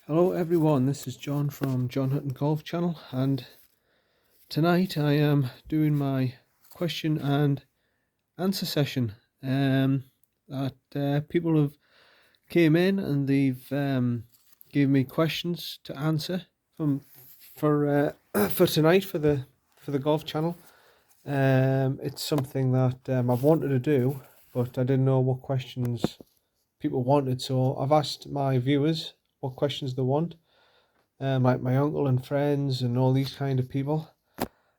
Hello everyone, this is John from John Hutton Golf Channel, and tonight I am doing my question and answer session. That people have came in and they've given me questions to answer for for tonight for the Golf Channel. It's something that I've wanted to do, but I didn't know what questions people wanted, so I've asked my viewers what questions they want. Like my uncle and friends and all these kind of people,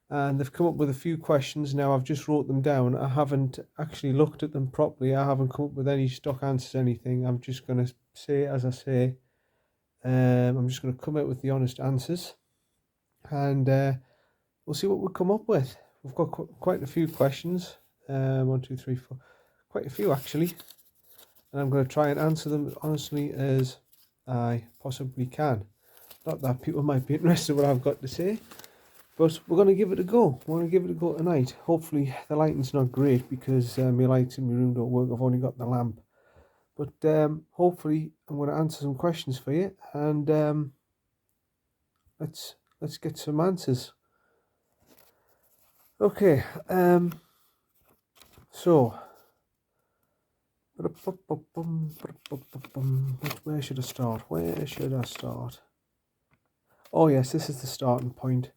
and they've come up with a few questions. Now I've just wrote them down. I haven't actually looked at them properly. I haven't come up with any stock answers, anything. I'm just going to say as I say. I'm just going to come out with the honest answers, and we'll see what we come up with. We've got quite a few questions. 1, 2, 3, 4, quite a few actually, and I'm going to try and answer them as honestly as I possibly can. Not that people might be interested in what I've got to say, but we're going to give it a go. We're going to give it a go tonight. Hopefully the lighting's not great because my lights in my room don't work. I've only got the lamp. But hopefully I'm going to answer some questions for you, and let's get some answers. Okay, so where should I start? Oh yes, this is the starting point.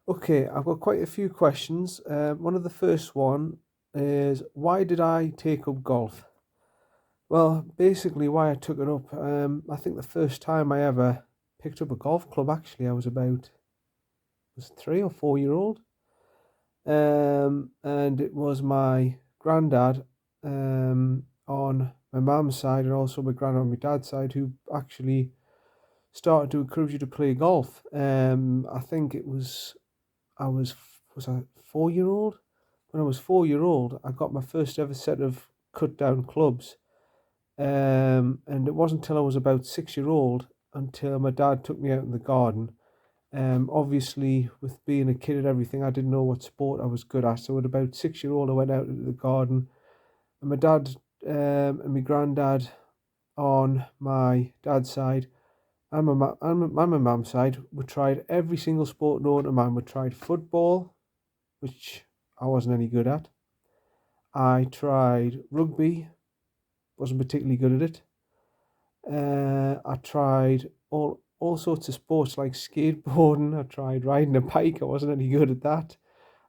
Okay, I've got quite a few questions. One of the first one is, why did I take up golf? Well, basically why I took it up, I think the first time I ever picked up a golf club, actually, I was 3 or 4 year old. And it was my granddad on my mum's side and also my granddad on my dad's side who actually started to encourage you to play golf. I think I was 4 year old. When I was 4 year old, I got my first ever set of cut down clubs. And it wasn't until I was about 6 year old until my dad took me out in the garden. Obviously, with being a kid and everything, I didn't know what sport I was good at. So at about 6 year old, I went out into the garden, and my dad and my granddad on my dad's side and my mum's side, we tried every single sport known to man. We tried football, which I wasn't any good at. I tried rugby, wasn't particularly good at it. I tried all sorts of sports like skateboarding. I tried riding a bike. I wasn't any good at that.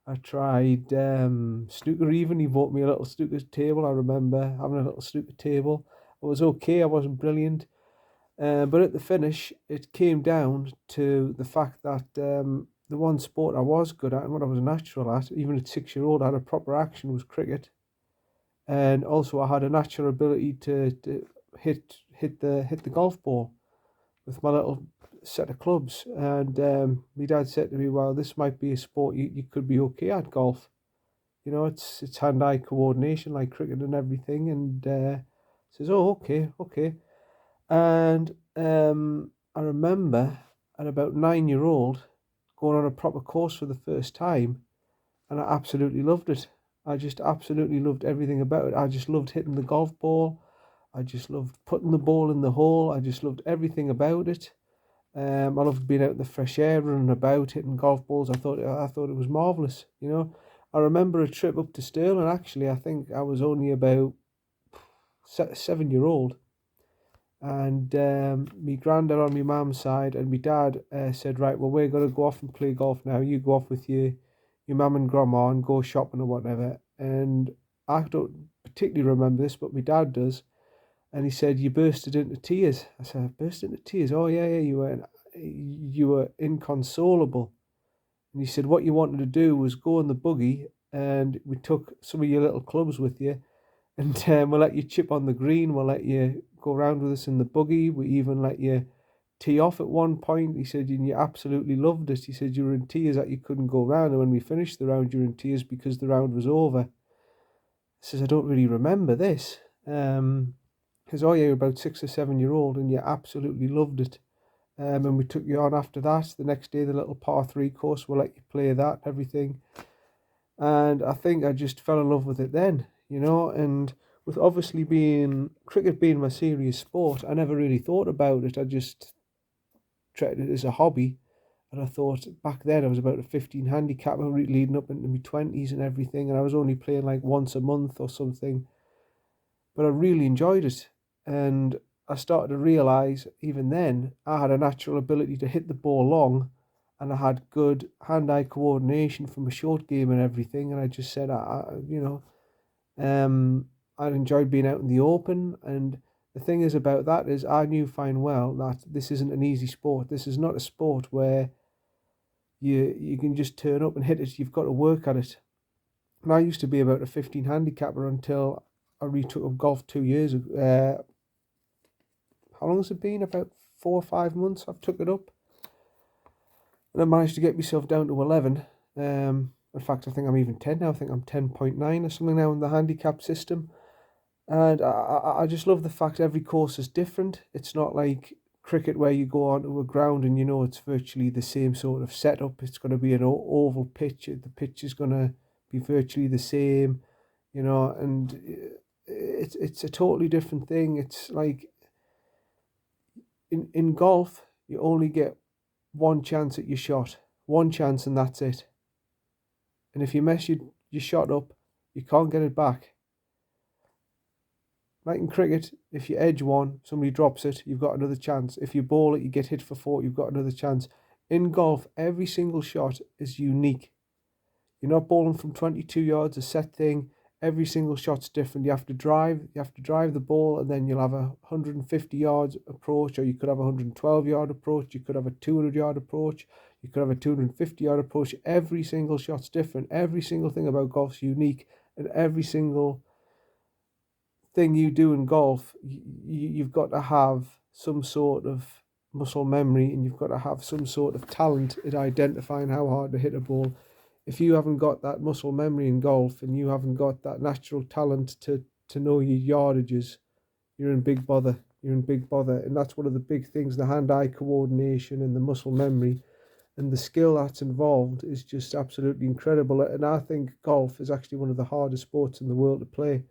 I tried snooker even. He bought me a little snooker table. I remember having a little snooker table. I was okay. I wasn't brilliant. But at the finish, it came down to the fact that the one sport I was good at and what I was natural at, even at 6 year old, I had a proper action, was cricket. And also I had a natural ability to hit the golf ball with my little set of clubs. And my dad said to me, well, this might be a sport you could be okay at, golf. You know, it's hand-eye coordination like cricket and everything. And says, oh, okay. And I remember at about 9 year old going on a proper course for the first time, and I absolutely loved it. I just absolutely loved everything about it. I just loved hitting the golf ball. I just loved putting the ball in the hole. I just loved everything about it. I loved being out in the fresh air, running about, hitting golf balls. I thought it was marvelous. You know, I remember a trip up to Stirling. Actually, I think I was only about 7 year old, and me granddad on my mum's side and my dad said, right, well, we're gonna go off and play golf now. You go off with your mum and grandma and go shopping or whatever. And I don't particularly remember this, but my dad does. And he said, you bursted into tears. I said, I burst into tears? Oh, yeah, you were inconsolable. And he said, what you wanted to do was go in the buggy, and we took some of your little clubs with you, and we'll let you chip on the green, we'll let you go around with us in the buggy, we even let you tee off at one point. He said, and you absolutely loved it. He said, you were in tears that you couldn't go round, and when we finished the round, you were in tears because the round was over. He says, I don't really remember this. Because, oh yeah, you're about 6 or 7 year old and you absolutely loved it. And we took you on after that. The next day, the little par 3 course, we'll let you play that, everything. And I think I just fell in love with it then, you know. And with obviously cricket being my serious sport, I never really thought about it. I just treated it as a hobby. And I thought back then I was about a 15 handicap, leading up into my 20s and everything, and I was only playing like once a month or something. But I really enjoyed it. And I started to realise even then I had a natural ability to hit the ball long, and I had good hand-eye coordination from a short game and everything. And I just said, I enjoyed being out in the open. And the thing is about that is I knew fine well that this isn't an easy sport. This is not a sport where you can just turn up and hit it. You've got to work at it. And I used to be about a 15 handicapper until I retook up golf 2 years ago. How long has it been? About 4 or 5 months I've took it up. And I managed to get myself down to 11. In fact, I think I'm even 10 now. I think I'm 10.9 or something now in the handicap system. And I just love the fact every course is different. It's not like cricket where you go onto a ground and you know it's virtually the same sort of setup. It's going to be an oval pitch. The pitch is going to be virtually the same, and it's a totally different thing. It's like in golf, you only get one chance at your shot, one chance, and that's it. And if you mess your shot up, you can't get it back. Like in cricket, if you edge one, somebody drops it, you've got another chance. If you bowl it, you get hit for four, you've got another chance. In golf, every single shot is unique. You're not bowling from 22 yards, a set thing. Every single shot's different. You have to drive the ball, and then you'll have a 150 yards approach, or you could have a 112 yard approach, you could have a 200 yard approach, you could have a 250 yard approach. Every single shot's different. Every single thing about golf's unique, and every single thing you do in golf, you've got to have some sort of muscle memory, and you've got to have some sort of talent at identifying how hard to hit a ball. If you haven't got that muscle memory in golf, and you haven't got that natural talent to know your yardages, you're in big bother. And that's one of the big things: the hand-eye coordination and the muscle memory, and the skill that's involved is just absolutely incredible. And I think golf is actually one of the hardest sports in the world to play.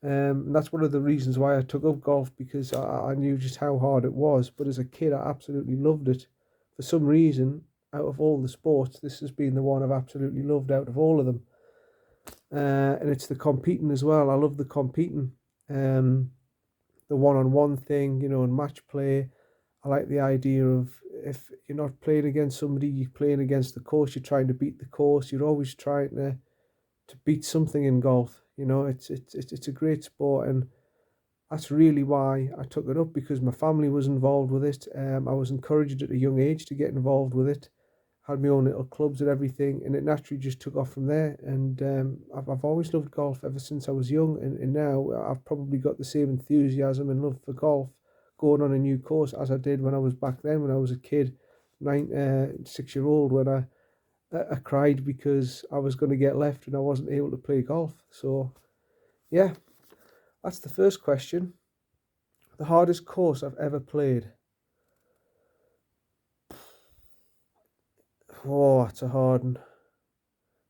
And that's one of the reasons why I took up golf, because I knew just how hard it was. But as a kid, I absolutely loved it. For some reason, out of all the sports, this has been the one I've absolutely loved out of all of them. And it's the competing as well. I love the competing, the one-on-one thing, and match play. I like the idea of, if you're not playing against somebody, you're playing against the course. You're trying to beat the course. You're always trying to beat something in golf. It's a great sport, and that's really why I took it up, because my family was involved with it. I was encouraged at a young age to get involved with it. Had my own little clubs and everything, and it naturally just took off from there. And I've always loved golf ever since I was young, and now I've probably got the same enthusiasm and love for golf going on a new course as I did when I was back then, when I was a kid, 6-year-old, when I cried because I was going to get left and I wasn't able to play golf. So yeah, that's the first question. The hardest course I've ever played. Oh, it's a hard one,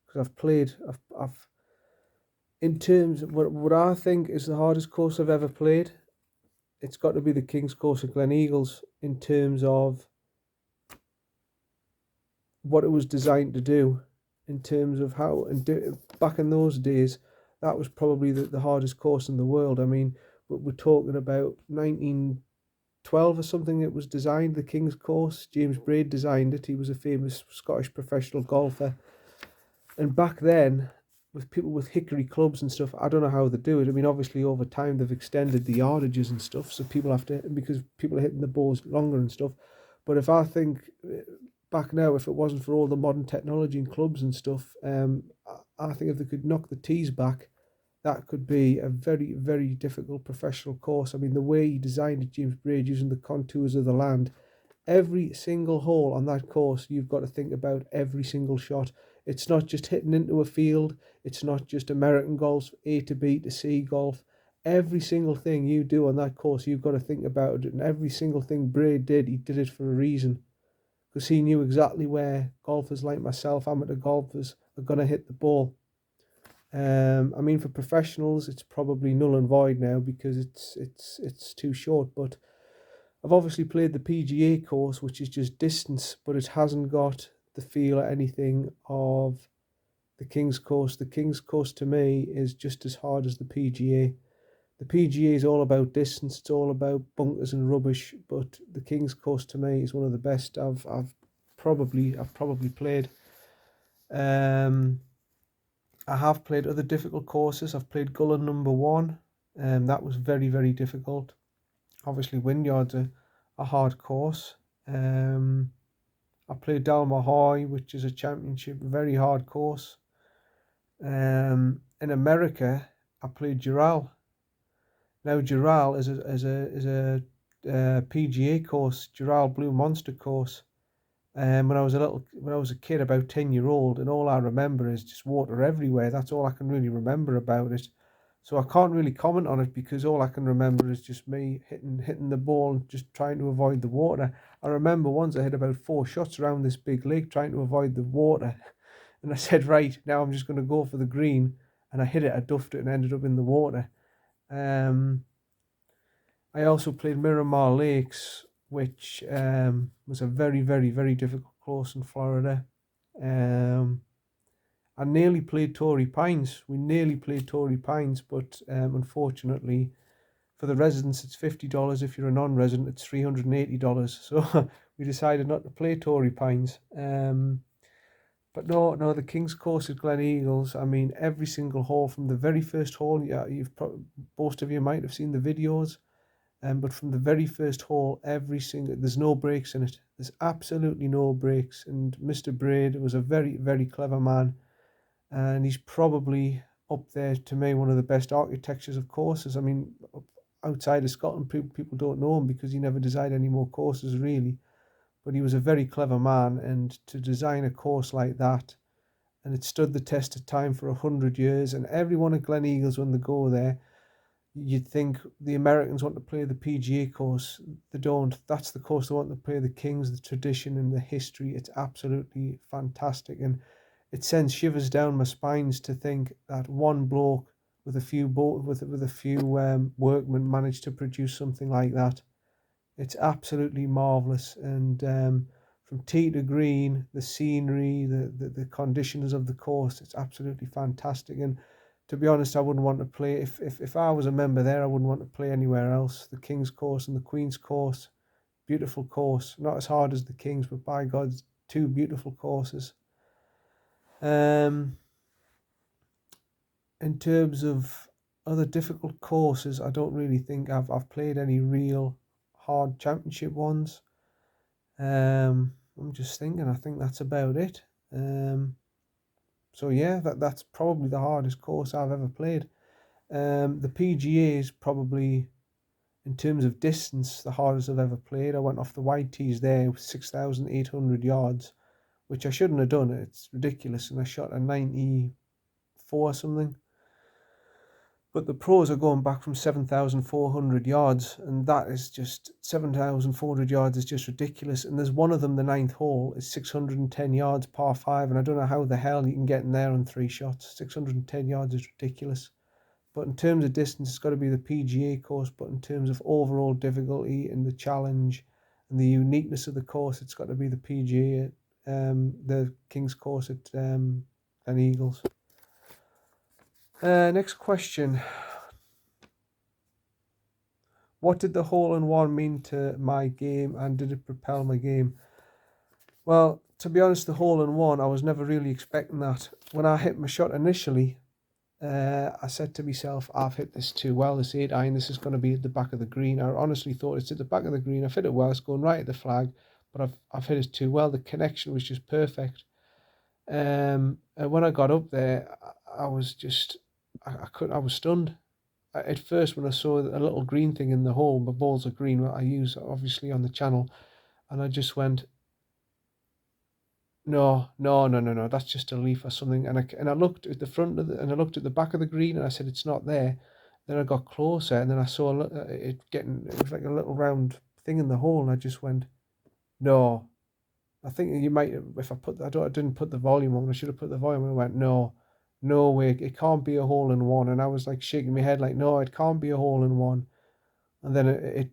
because I've in terms of what I think is the hardest course I've ever played, it's got to be the King's Course at Glen Eagles, in terms of what it was designed to do, in terms of how, back in those days, that was probably the hardest course in the world. I mean, we're talking about 1912 or something. It was designed, the King's Course. James Braid designed it. He was a famous Scottish professional golfer. And back then, with people with hickory clubs and stuff, I don't know how they do it. I mean, obviously over time they've extended the yardages and stuff, so people have to, because people are hitting the balls longer and stuff. But if I think back now, if it wasn't for all the modern technology and clubs and stuff, I think if they could knock the tees back, that could be a very, very difficult professional course. I mean, the way he designed it, James Braid, using the contours of the land, every single hole on that course, you've got to think about every single shot. It's not just hitting into a field. It's not just American golf, A to B to C golf. Every single thing you do on that course, you've got to think about it. And every single thing Braid did, he did it for a reason. Because he knew exactly where golfers like myself, amateur golfers, are going to hit the ball. I mean, for professionals, it's probably null and void now, because it's too short. But I've obviously played the PGA course, which is just distance, but it hasn't got the feel or anything of the King's Course. The King's Course to me is just as hard as the PGA. The PGA is all about distance, it's all about bunkers and rubbish, but the King's Course to me is one of the best I've probably played. Um, I have played other difficult courses. I've played Gullen number 1, and that was very, very difficult. Obviously, Wynyard's a hard course. I played Dalmahoy, which is a championship, very hard course. In America, I played Doral. Now Doral is a PGA course, Doral Blue Monster course. When I was a kid, about 10-year-old, and all I remember is just water everywhere. That's all I can really remember about it. So I can't really comment on it because all I can remember is just me hitting the ball and just trying to avoid the water. I remember once I hit about 4 shots around this big lake trying to avoid the water. And I said, right, now I'm just going to go for the green. And I hit it, I duffed it and ended up in the water. I also played Miramar Lakes, which was a very, very, very difficult course in Florida. I nearly played Torrey Pines. We nearly played Torrey Pines, but unfortunately, for the residents, it's $50. If you're a non-resident, it's $380. So we decided not to play Torrey Pines. But no, the King's Course at Glen Eagles. I mean, every single hole from the very first hole. Yeah, most of you might have seen the videos. But from the very first hole, there's no breaks in it. There's absolutely no breaks. And Mr. Braid was a very, very clever man. And he's probably up there, to me, one of the best architectures of courses. I mean, outside of Scotland, people don't know him because he never designed any more courses, really. But he was a very clever man. And to design a course like that, and it stood the test of time for 100 years. And everyone at Glen Eagles, when they go there, you'd think the Americans want to play the PGA course. They don't. That's the course they want to play, the Kings, the tradition and the history. It's absolutely fantastic. And it sends shivers down my spines to think that one bloke with a few workmen managed to produce something like that. It's absolutely marvelous. And from tee to green, the scenery, the conditions of the course, it's absolutely fantastic. And to be honest, I wouldn't want to play, if I was a member there, I wouldn't want to play anywhere else. The King's Course and the Queen's Course, beautiful course. Not as hard as the King's, but by God, 2 beautiful courses. In terms of other difficult courses, I don't really think I've played any real hard championship ones. I'm just thinking, I think that's about it. So yeah, that's probably the hardest course I've ever played. The PGA is probably, in terms of distance, the hardest I've ever played. I went off the wide tees there with 6,800 yards, which I shouldn't have done. It's ridiculous, and I shot a 94 or something. But the pros are going back from 7,400 yards, and that is just 7,400 yards is just ridiculous. And there's one of them, the 9th hole, is 610 yards, par 5, and I don't know how the hell you can get in there on 3 shots. 610 yards is ridiculous. But in terms of distance, it's got to be the PGA course. But in terms of overall difficulty and the challenge and the uniqueness of the course, it's got to be the PGA, the King's Course at Glen Eagles. Next question. What did the hole-in-one mean to my game, and did it propel my game? Well, to be honest, the hole-in-one, I was never really expecting that. When I hit my shot initially, I said to myself, I've hit this too well, this 8-iron, this is going to be at the back of the green. I honestly thought it's at the back of the green. I've hit it well, it's going right at the flag, but I've hit it too well. The connection was just perfect. And when I got up there, I was just, I was stunned. At first, when I saw a little green thing in the hole, my balls are green, what I use obviously on the channel, and I just went, no, that's just a leaf or something. And I looked at the front of and I looked at the back of the green, and I said, it's not there. Then I got closer, and then I saw it was like a little round thing in the hole, and I just went, no. I think you might, if I didn't put the volume on, I should have put the volume on. I went, no way, it can't be a hole-in-one. And I was like shaking my head like, no, it can't be a hole-in-one. And then I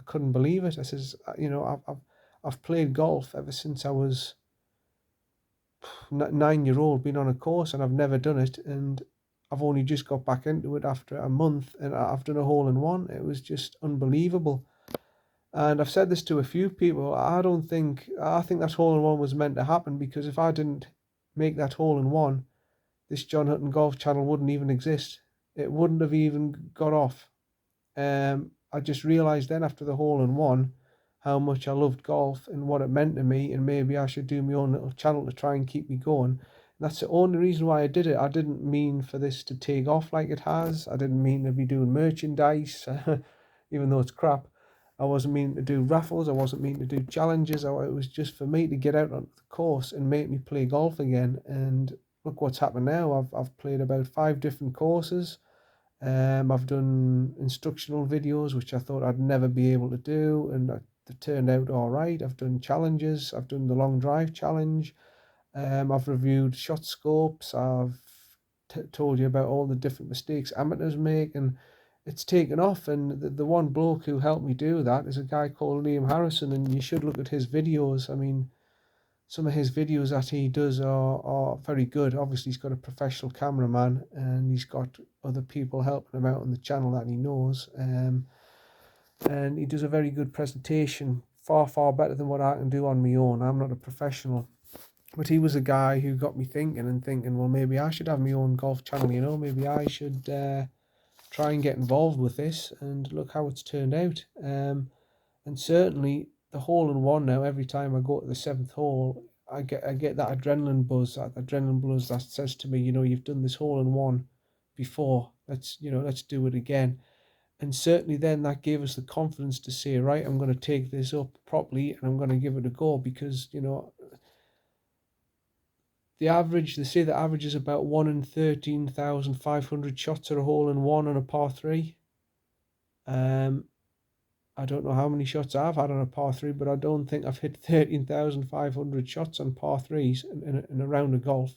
couldn't believe it. I says, I've played golf ever since I was 9-year-old, been on a course, and I've never done it. And I've only just got back into it after a month, and I've done a hole in one. It was just unbelievable. And I've said this to a few people. I think that hole in one was meant to happen, because if I didn't make that hole in one, this John Hutton Golf Channel wouldn't even exist. It wouldn't have even got off. I just realised then, after the hole in one, how much I loved golf and what it meant to me, and maybe I should do my own little channel to try and keep me going. And that's the only reason why I did it. I didn't mean for this to take off like it has. I didn't mean to be doing merchandise, even though it's crap. I wasn't meaning to do raffles. I wasn't meaning to do challenges. It was just for me to get out on the course and make me play golf again. And look what's happened now. I've played about 5 different courses. I've done instructional videos, which I thought I'd never be able to do, and they turned out all right. I've done challenges. I've done the long drive challenge. I've reviewed shot scopes. I've told you about all the different mistakes amateurs make, and it's taken off. And the one bloke who helped me do that is a guy called Liam Harrison, and you should look at his videos. I mean, some of his videos that he does are very good. Obviously, he's got a professional cameraman, and he's got other people helping him out on the channel that he knows. And he does a very good presentation, far, far better than what I can do on my own. I'm not a professional. But he was a guy who got me thinking, well, maybe I should have my own golf channel, maybe I should try and get involved with this, and look how it's turned out. And certainly the hole in one now, every time I go to the 7th hole, I get that adrenaline buzz that says to me, you've done this hole in one before. Let's do it again. And certainly then that gave us the confidence to say, right, I'm going to take this up properly and I'm going to give it a go, because, they say the average is about 1 in 13,500 shots at a hole in one on a par 3. I don't know how many shots I've had on a par 3, but I don't think I've hit 13,500 shots on par 3s in a round of golf.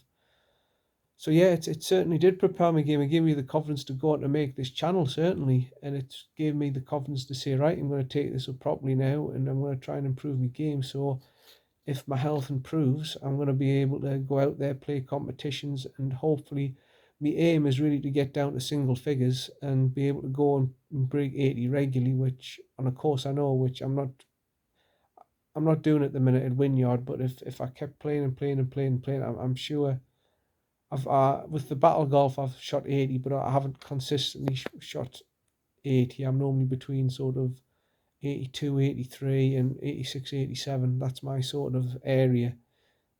So yeah, it certainly did prepare my game. It gave me the confidence to go on to make this channel, certainly. And it gave me the confidence to say, right, I'm going to take this up properly now, and I'm going to try and improve my game. So if my health improves, I'm going to be able to go out there, play competitions, and hopefully my aim is really to get down to single figures and be able to go and break 80 regularly, which on a course I know, which I'm not doing at the minute at Wynyard. But if I kept playing and playing and playing and playing, I'm sure I've with the battle golf I've shot 80, but I haven't consistently shot 80. I'm normally between sort of 82, 83 and 86, 87. That's my sort of area.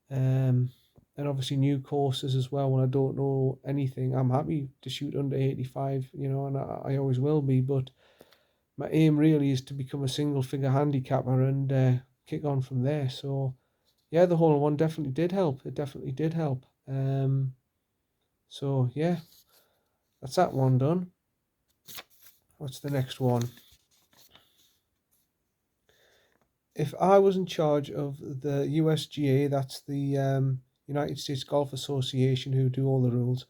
And obviously new courses as well. When I don't know anything, I'm happy to shoot under 85, and I always will be. But my aim really is to become a single figure handicapper and kick on from there. So yeah, the hole in one definitely did help. It definitely did help. So yeah, that's that one done. What's the next one? If I was in charge of the USGA, that's the United States Golf Association, who do all the rules,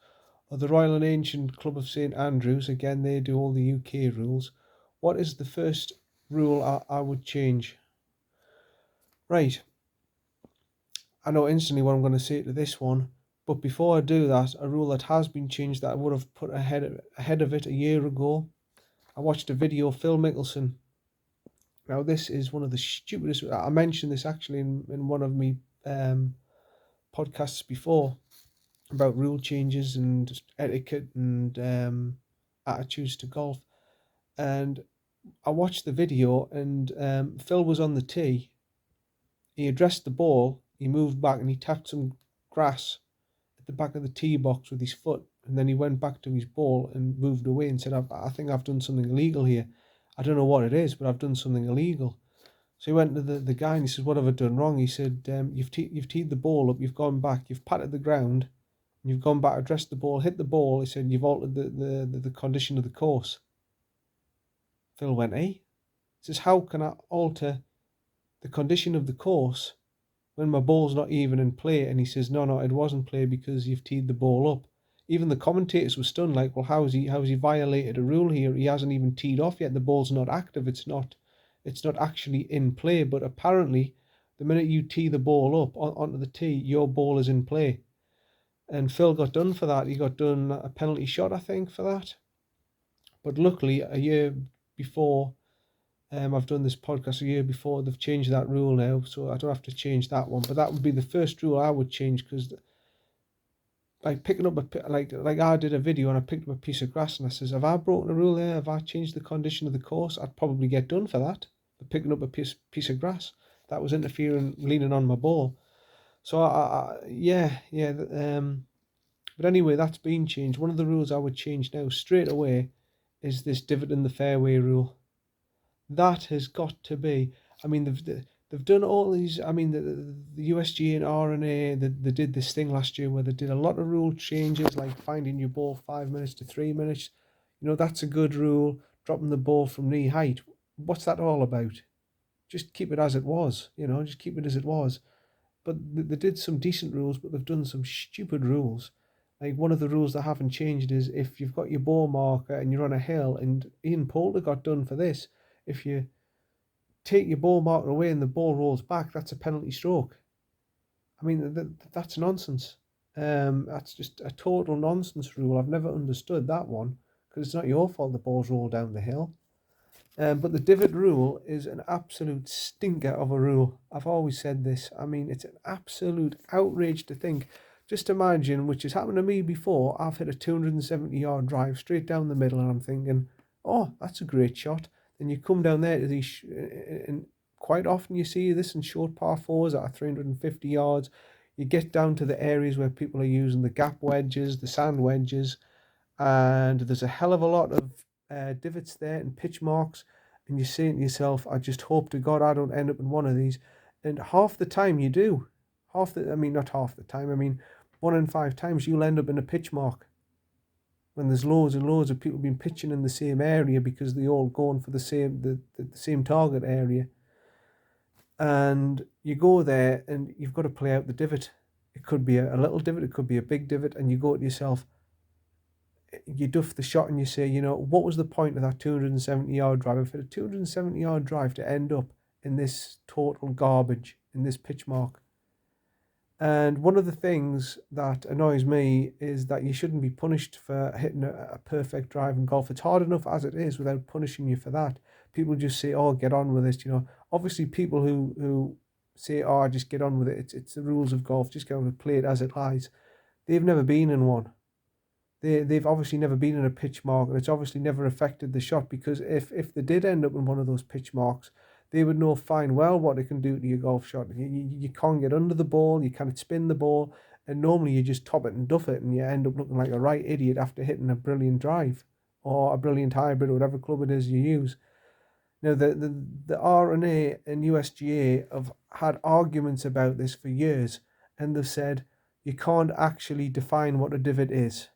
or the Royal and Ancient Club of St Andrews, again, they do all the UK rules, what is the first rule I would change? Right, I know instantly what I'm going to say to this one, but before I do that, a rule that has been changed that I would have put ahead of it a year ago. I watched a video of Phil Mickelson. Now, this is one of the stupidest. I mentioned this actually in one of my podcasts before about rule changes and etiquette and attitudes to golf. And I watched the video, and Phil was on the tee. He addressed the ball, he moved back, and he tapped some grass at the back of the tee box with his foot. And then he went back to his ball and moved away and said, I think I've done something illegal here. I don't know what it is, but I've done something illegal. So he went to the guy and he said, what have I done wrong? He said, you've teed the ball up, you've gone back, you've patted the ground, and you've gone back, addressed the ball, hit the ball. He said, you've altered the condition of the course. Phil went, eh? He says, how can I alter the condition of the course when my ball's not even in play? And he says, no, it wasn't play because you've teed the ball up. even the commentators were stunned, like, well, how has he violated a rule here? He hasn't even teed off yet. The ball's not active. It's not actually in play. But apparently, the minute you tee the ball up onto the tee, your ball is in play. And Phil got done for that. He got done a penalty shot, I think, for that. But luckily, a year before, I've done this podcast a year before, they've changed that rule now, so I don't have to change that one. But that would be the first rule I would change, because like picking up like I did a video and I picked up a piece of grass and I says, have I broken a rule there? Have I changed the condition of the course? I'd probably get done for that, for picking up a piece of grass that was interfering, leaning on my ball. So yeah. But anyway, that's been changed. One of the rules I would change now straight away is this divot in the fairway rule. That has got to be. I mean, they've done all these. I mean, the USGA and R&A, they did this thing last year where they did a lot of rule changes, like finding your ball 5 minutes to 3 minutes. That's a good rule. Dropping the ball from knee height. What's that all about? Just keep it as it was. Just keep it as it was. But they did some decent rules, but they've done some stupid rules. Like, one of the rules they haven't changed is if you've got your ball marker and you're on a hill, and Ian Poulter got done for this. If you take your ball marker away and the ball rolls back, that's a penalty stroke. I mean, that's nonsense. That's just a total nonsense rule. I've never understood that one, because it's not your fault the ball's rolled down the hill. But the divot rule is an absolute stinker of a rule. I've always said this. I mean, it's an absolute outrage to think. Just imagine, which has happened to me before, I've hit a 270-yard drive straight down the middle, and I'm thinking, oh, that's a great shot. Then you come down there to these, and quite often you see this in short par fours that are 350 yards. You get down to the areas where people are using the gap wedges, the sand wedges, and there's a hell of a lot of divots there and pitch marks, and you're saying to yourself, I just hope to God I don't end up in one of these. And half the time you do. Not half the time, 1 in 5 times you'll end up in a pitch mark, when there's loads and loads of people been pitching in the same area because they all going for the same target area. And you go there and you've got to play out the divot. It could be a little divot, it could be a big divot, and you go to yourself, you duff the shot and you say, what was the point of that 270-yard drive? For a 270-yard drive to end up in this total garbage, in this pitch mark. And one of the things that annoys me is that you shouldn't be punished for hitting a perfect drive in golf. It's hard enough as it is without punishing you for that. People just say, oh, get on with it. Obviously people who say, oh, just get on with it. It's the rules of golf. Just go and play it as it lies. They've never been in one. They've obviously never been in a pitch mark, and it's obviously never affected the shot, because if they did end up in one of those pitch marks, they would know fine well what it can do to your golf shot. You can't get under the ball, you can't spin the ball, and normally you just top it and duff it, and you end up looking like a right idiot after hitting a brilliant drive, or a brilliant hybrid, or whatever club it is you use. Now, the R&A and USGA have had arguments about this for years, and they've said you can't actually define what a divot is.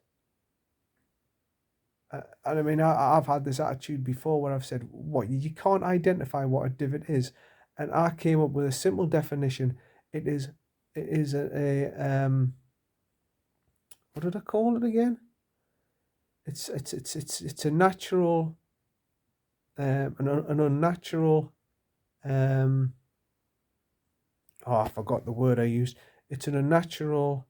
And I've had this attitude before where I've said, what, you can't identify what a divot is? And I came up with a simple definition. It is a what did I call it again? It's a natural, an unnatural, I forgot the word I used. It's an unnatural,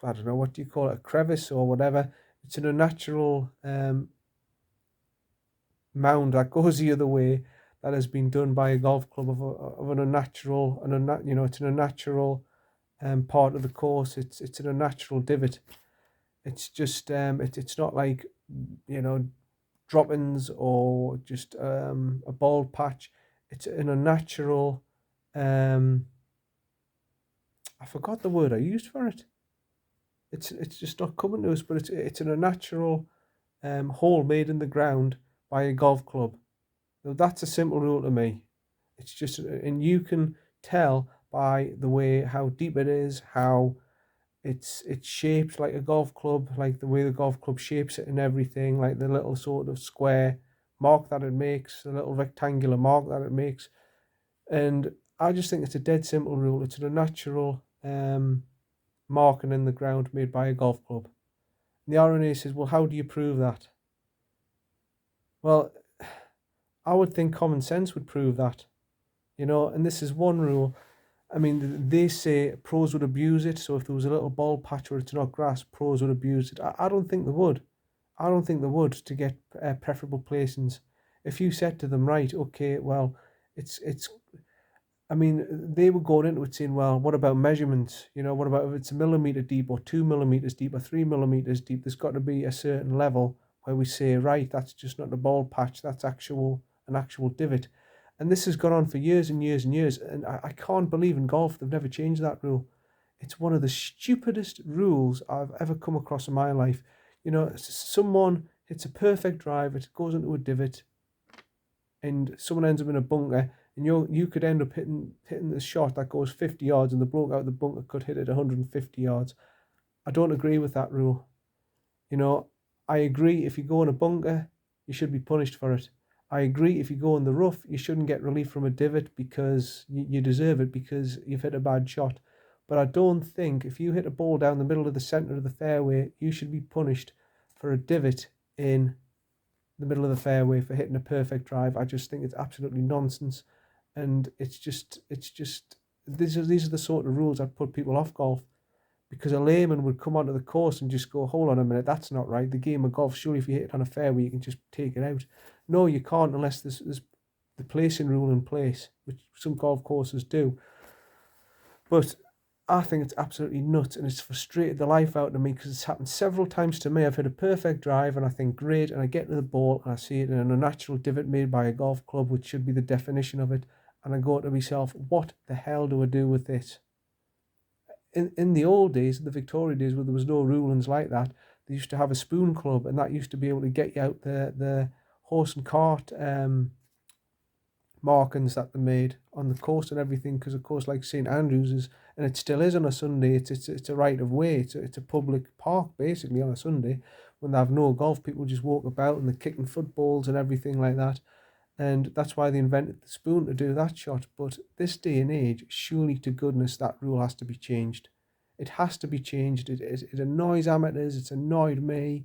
I don't know, what do you call it, a crevice or whatever. It's an unnatural mound that goes the other way, that has been done by a golf club of an unnatural, it's an unnatural part of the course. It's an unnatural divot. It's just it's not like drop-ins or just a bald patch. It's an unnatural. I forgot the word I used for it. It's just not coming to us, but it's an unnatural hole made in the ground by a golf club. Now, that's a simple rule to me. It's just, and you can tell by the way how deep it is, how it's shaped like a golf club, like the way the golf club shapes it and everything, like the little sort of square mark that it makes, the little rectangular mark that it makes. And I just think it's a dead simple rule. It's an unnatural marking in the ground made by a golf club. And the R&A says, well, how do you prove that? Well, I would think common sense would prove that, and this is one rule. I mean, they say pros would abuse it. So if there was a little bald patch where it's not grass, pros would abuse it. I don't think they would. I don't think they would to get preferable placings. If you said to them, right, okay, well, it's. I mean, they were going into it saying, well, what about measurements? What about if it's a millimeter deep or 2 millimeters deep or 3 millimeters deep? There's got to be a certain level where we say, right, that's just not a bald patch. That's an actual divot. And this has gone on for years and years and years. And I can't believe in golf they've never changed that rule. It's one of the stupidest rules I've ever come across in my life. Someone hits a perfect drive, it goes into a divot, and someone ends up in a bunker, and you could end up hitting the shot that goes 50 yards, and the bloke out of the bunker could hit it 150 yards. I don't agree with that rule. I agree if you go in a bunker, you should be punished for it. I agree if you go in the rough, you shouldn't get relief from a divot because you deserve it because you've hit a bad shot. But I don't think if you hit a ball down the middle of the centre of the fairway, you should be punished for a divot in the middle of the fairway for hitting a perfect drive. I just think it's absolutely nonsense. And these are the sort of rules that put people off golf. Because a layman would come onto the course and just go, hold on a minute, that's not right. The game of golf, surely if you hit it on a fairway, you can just take it out. No, you can't unless there's the placing rule in place, which some golf courses do. But I think it's absolutely nuts, and it's frustrated the life out of me because it's happened several times to me. I've hit a perfect drive and I think great, and I get to the ball and I see it in a natural divot made by a golf club, which should be the definition of it. And I go to myself, what the hell do I do with this? In the old days, the Victoria days, where there was no rulings like that, they used to have a spoon club, and that used to be able to get you out the horse and cart markings that they made on the course and everything. Because of course, like St Andrews is, and it still is on a Sunday. It's a right of way. It's a public park basically on a Sunday when they have no golf. People just walk about and they're kicking footballs and everything like that. And that's why they invented the spoon to do that shot. But this day and age, surely to goodness, that rule has to be changed. It has to be changed. It annoys amateurs. It's annoyed me.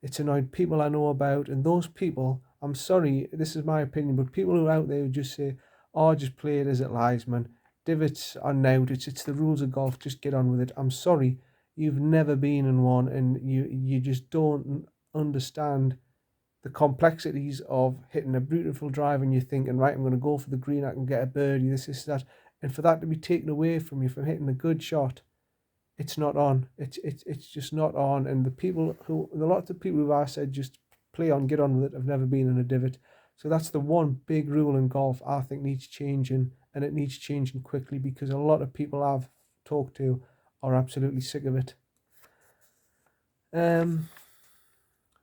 It's annoyed people I know about. And those people, I'm sorry, this is my opinion, but people who are out there who just say, oh, just play it as it lies, man. Divots are out. It's the rules of golf. Just get on with it. I'm sorry. You've never been in one, and you just don't understand the complexities of hitting a beautiful drive and you're thinking, right, I'm going to go for the green, I can get a birdie, this, that. And for that to be taken away from you from hitting a good shot, it's not on. It's just not on. And a lot of people who I said just play on, get on with it, have never been in a divot. So that's the one big rule in golf I think needs changing, and it needs changing quickly because a lot of people I've talked to are absolutely sick of it. The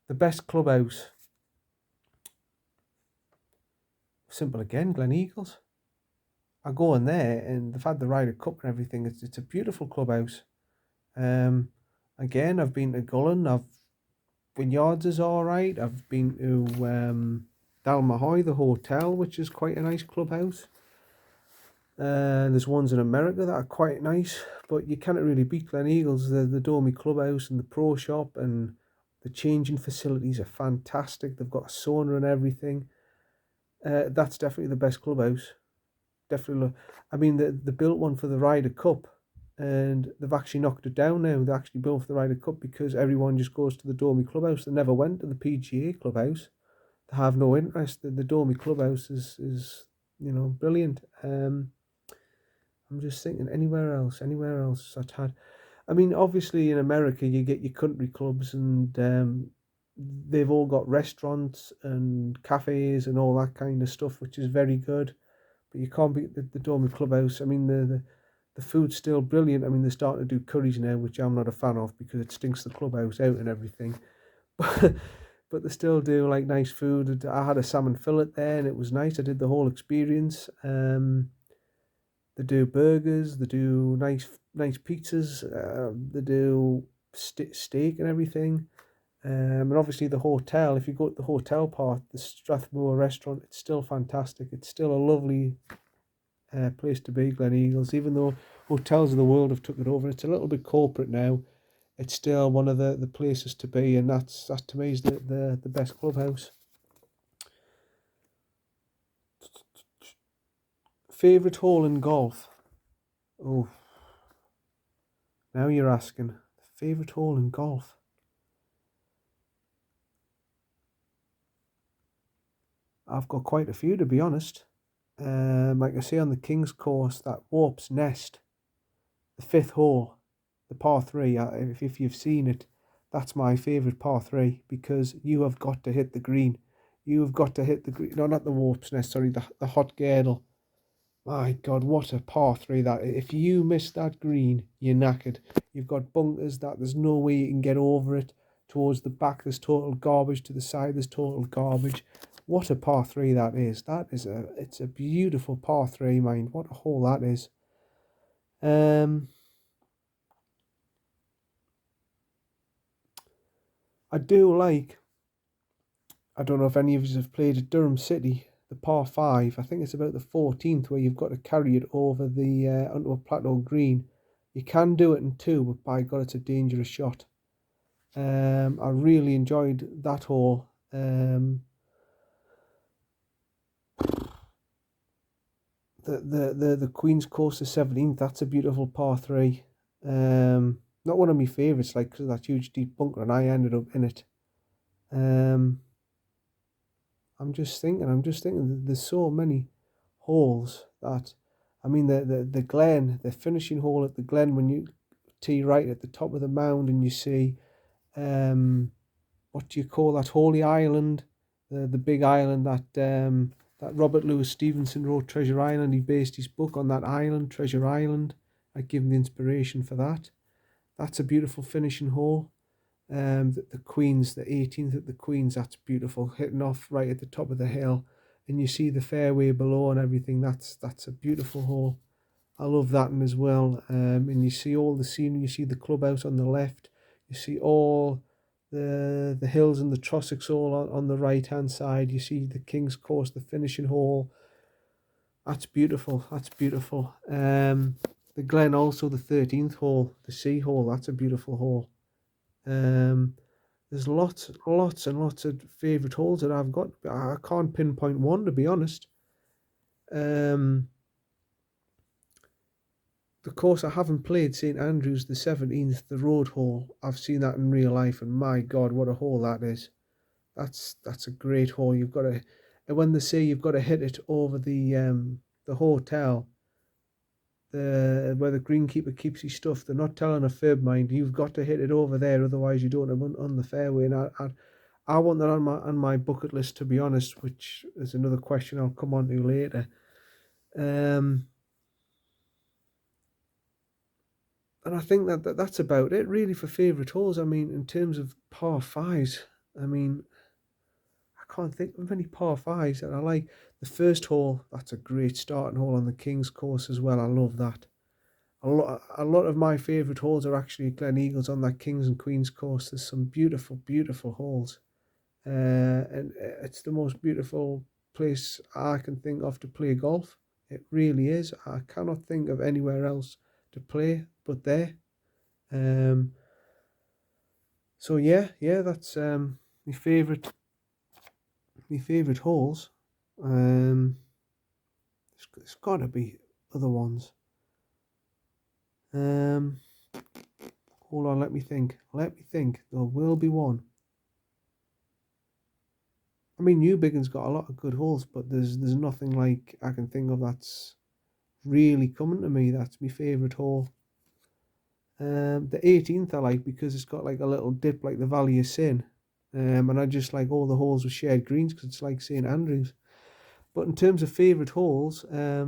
best clubhouse. Simple again, Glen Eagles. I go in there and they've had the Ryder Cup and everything. It's a beautiful clubhouse. Again, I've been to Gullen. Vineyards is all right. I've been to Dalmahoy, the hotel, which is quite a nice clubhouse. There's ones in America that are quite nice, but you can't really beat Glen Eagles. The Dormy Clubhouse and the Pro Shop and the changing facilities are fantastic. They've got a sauna and everything. That's definitely the best clubhouse. Definitely. I mean, they built one for the Ryder Cup, and they've actually knocked it down now. They actually built for the Ryder Cup because everyone just goes to the Dormy Clubhouse. They never went to the PGA Clubhouse. They have no interest. The Dormy Clubhouse is brilliant. I'm just thinking anywhere else I've had. I mean, obviously in America you get your country clubs, and they've all got restaurants and cafes and all that kind of stuff, which is very good. But you can't beat the Dormy Clubhouse. I mean, the food's still brilliant. I mean, they're starting to do curries now, which I'm not a fan of because it stinks the clubhouse out and everything. But they still do like nice food. I had a salmon fillet there and it was nice. I did the whole experience. They do burgers. They do nice pizzas. They do steak and everything. And obviously the hotel, if you go to the hotel part, the Strathmore restaurant, it's still fantastic. It's still a lovely place to be, Glen Eagles. Even though hotels of the world have took it over, it's a little bit corporate now. It's still one of the places to be, and that to me is the best clubhouse. Favorite hole in golf? Oh, now you're asking. Favorite hole in golf? I've got quite a few, to be honest. Like I say, on the King's course, that Warp's Nest, the fifth hole, the par three. If you've seen it, that's my favourite par three, because you have got to hit the green. You have got to hit the green. No, not the Warp's Nest. Sorry, the Hot Girdle. My God, what a par three that! If you miss that green, you're knackered. You've got bunkers that there's no way you can get over it. Towards the back, there's total garbage. To the side, there's total garbage. What a par three that is! It's a beautiful par three, mind. What a hole that is. I do like. I don't know if any of you have played at Durham City, the par five. I think it's about the 14th where you've got to carry it over the onto a plateau green. You can do it in two, but by God, it's a dangerous shot. I really enjoyed that hole. The Queen's Course, the 17th. That's a beautiful par three. Not one of my favourites, like, because of that huge deep bunker, and I ended up in it. I'm just thinking that there's so many holes that, I mean, the Glen, the finishing hole at the Glen, when you tee right at the top of the mound and you see, what do you call that, Holy Island, the big island that Robert Louis Stevenson wrote, Treasure Island. He based his book on that island, Treasure Island. I give him the inspiration for that. That's a beautiful finishing hole. The Queen's, the 18th at the Queen's, that's beautiful, hitting off right at the top of the hill, and you see the fairway below and everything. That's a beautiful hole. I love that one as well. And you see all the scenery. You see the clubhouse on the left. You see all the hills and the Trossachs all on the right hand side. You see the King's Course, the finishing hole. That's beautiful. That's beautiful. The Glen also, the 13th hole, the Sea hole. That's a beautiful hole. There's lots and lots of favourite holes that I've got. I can't pinpoint one, to be honest. The course I haven't played, St Andrews, the 17th, the road hole. I've seen that in real life, and my God, what a hole that is. That's a great hole. You've got to, and when they say you've got to hit it over the hotel, where the greenkeeper keeps his stuff, they're not telling a fib, mind. You've got to hit it over there, otherwise you don't have on the fairway. And I want that on my bucket list, to be honest, which is another question I'll come on to later. And I think that's about it, really, for favourite holes. I mean, in terms of par fives, I mean, I can't think of any par fives that I like. The first hole, that's a great starting hole on the King's Course as well. I love that. A lot of my favourite holes are actually Glen Eagles on that Kings and Queens course. There's some beautiful, beautiful holes. And it's the most beautiful place I can think of to play golf. It really is. I cannot think of anywhere else to play but there. So yeah, that's my favourite holes. There's got to be other ones. Hold on, let me think. There will be one. I mean, Newbiggins got a lot of good holes, but there's nothing like I can think of that's really coming to me. That's my favourite hole. The 18th I like because it's got like a little dip like the Valley of Sin. And I just like all the holes with shared greens because it's like St Andrews. But in terms of favourite holes, I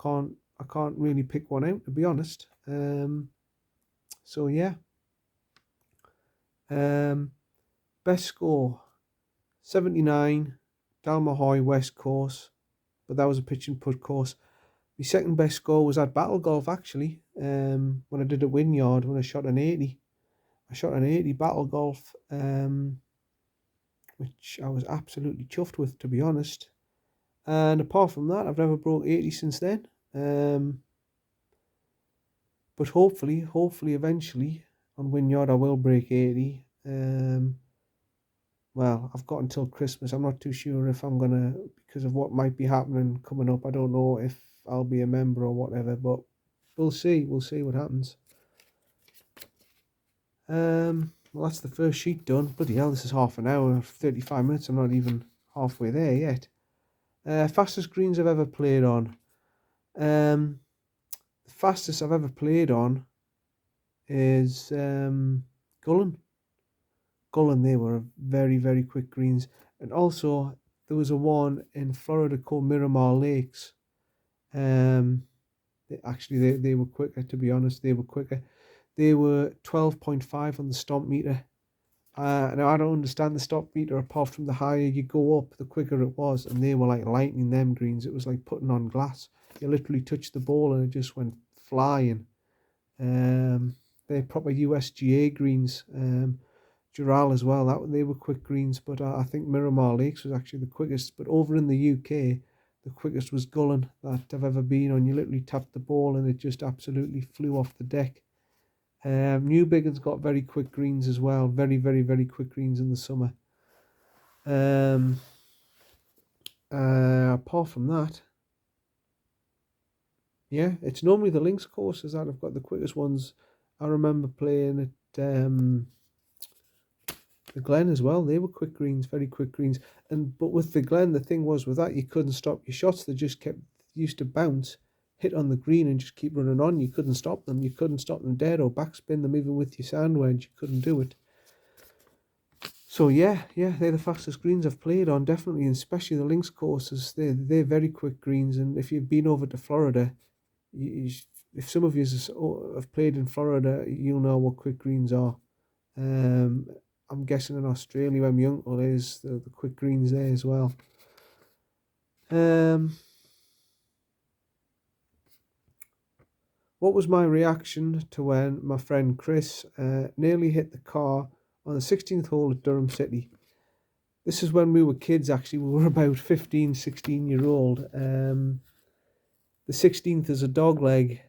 can't really pick one out, to be honest. So yeah. Best score 79, Dalmahoy West course, but that was a pitch and putt course. My second best score was at Battle Golf, actually, when I did a Wynyard, when I shot an 80. I shot an 80 Battle Golf, which I was absolutely chuffed with, to be honest. And apart from that, I've never broke 80 since then. But hopefully, eventually on Wynyard I will break 80. Well, I've got until Christmas. I'm not too sure if I'm gonna, because of what might be happening coming up. I don't know if I'll be a member or whatever, but we'll see. We'll see what happens. Well, that's the first sheet done. Bloody hell, this is half an hour, 35 minutes. I'm not even halfway there yet. Fastest greens I've ever played on. The fastest I've ever played on is Gullen. Gullen, they were very, very quick greens. And also, there was a one in Florida called Miramar Lakes. They were quicker, to be honest. They were quicker. They were 12.5 on the stomp meter. Now, I don't understand the stomp meter apart from the higher you go up, the quicker it was. And they were like lightning, them greens. It was like putting on glass. You literally touched the ball and it just went flying. They're proper USGA greens. Dural as well. They were quick greens, but I think Miramar Lakes was actually the quickest. But over in the UK, the quickest was Gullen that I've ever been on. You literally tapped the ball and it just absolutely flew off the deck. Newbiggins got very quick greens as well. Very, very, very quick greens in the summer. Apart from that, yeah, it's normally the links courses that have got the quickest ones. I remember playing at the Glen as well. They were quick greens, very quick greens. But with the Glen, the thing was with that, you couldn't stop your shots. They just used to bounce, hit on the green and just keep running on. You couldn't stop them. You couldn't stop them dead or backspin them even with your sand wedge. You couldn't do it. So yeah, they're the fastest greens I've played on, definitely, and especially the links courses. They're very quick greens, and if you've been over to Florida, if some of you have played in Florida, you'll know what quick greens are. I'm guessing in Australia, where my uncle is, the quick greens there as well. What was my reaction to when my friend Chris nearly hit the car on the 16th hole at Durham City? This is when we were kids, actually. We were about 15, 16-year-old. The 16th is a dog leg.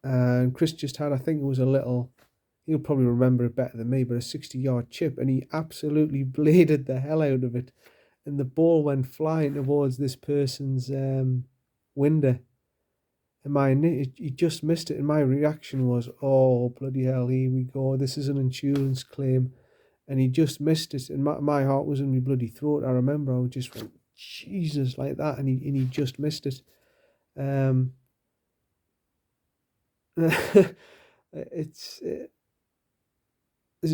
And Chris just had, I think it was a little, he'll probably remember it better than me, but a 60-yard chip. And he absolutely bladed the hell out of it. And the ball went flying towards this person's window. And he just missed it. And my reaction was, oh, bloody hell, here we go. This is an insurance claim. And he just missed it. And my heart was in my bloody throat. I remember I just went, Jesus, like that. And he just missed it. There's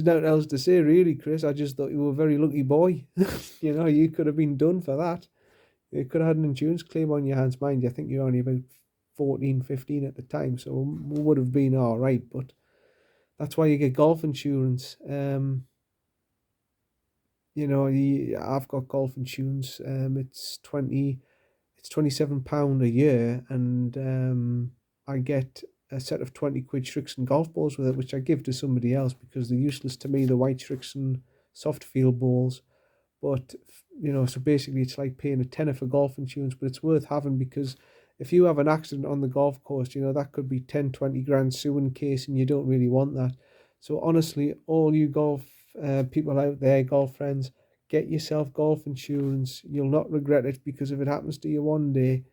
nothing else to say, really, Chris. I just thought you were a very lucky boy. You could have been done for that. You could have had an insurance claim on your hands. Mind you, I think you're only about 14, 15 at the time, so we would have been all right. But that's why you get golf insurance. I've got golf insurance. It's £27 a year, and I get a set of 20 quid Srixon golf balls with it, which I give to somebody else because they're useless to me, the white Srixon soft field balls. But, so basically it's like paying a tenner for golf insurance, but it's worth having because if you have an accident on the golf course, that could be 10, 20 grand suing case, and you don't really want that. So honestly, all you golf people out there, golf friends, get yourself golf insurance. You'll not regret it, because if it happens to you one day,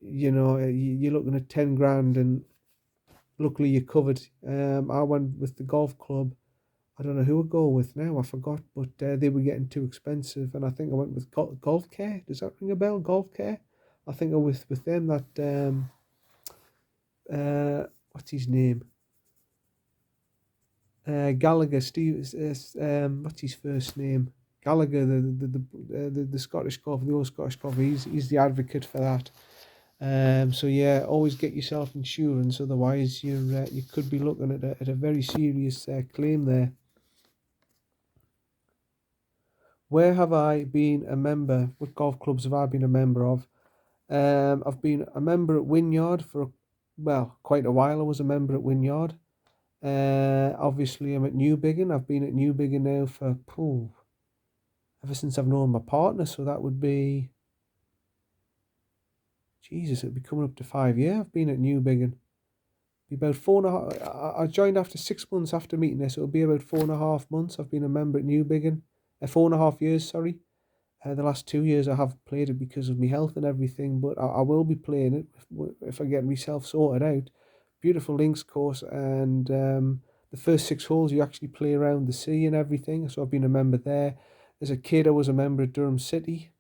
you're looking at 10 grand, and luckily you're covered. I went with the golf club. I don't know who I go with now, I forgot, but they were getting too expensive, and I think I went with Golf Care. Does that ring a bell? Golf Care? I think I was with them, that what's his name? Gallagher, Steve. What's his first name? Gallagher, the Scottish golfer, the old Scottish golfer. He's the advocate for that. So yeah, always get yourself insurance, otherwise you could be looking at a very serious claim there. Where have I been a member? What golf clubs have I been a member of? I've been a member at Wynyard for quite a while. I was a member at Wynyard. Obviously I'm at Newbiggin. I've been at Newbiggin now for ever since I've known my partner, so that would be Jesus, it'll be coming up to 5 years I've been at Newbiggin. Be about 4.5. I joined after 6 months after meeting this. It'll be about 4.5 months I've been a member at Newbiggin. 4.5 years, sorry. The last 2 years I haven't played it because of my health and everything, but I will be playing it if I get myself sorted out. Beautiful links course, and the first 6 holes you actually play around the sea and everything. So I've been a member there. As a kid, I was a member of Durham City.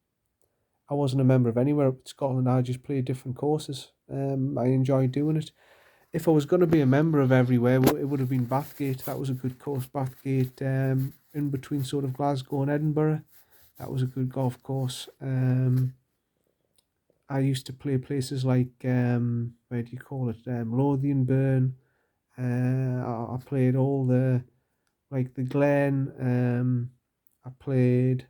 I wasn't a member of anywhere up in Scotland. I just played different courses. I enjoyed doing it. If I was going to be a member of everywhere, it would have been Bathgate. That was a good course. Bathgate, in between sort of Glasgow and Edinburgh. That was a good golf course. I used to play places like, where do you call it? Lothian Burn. I played all like the Glen. I played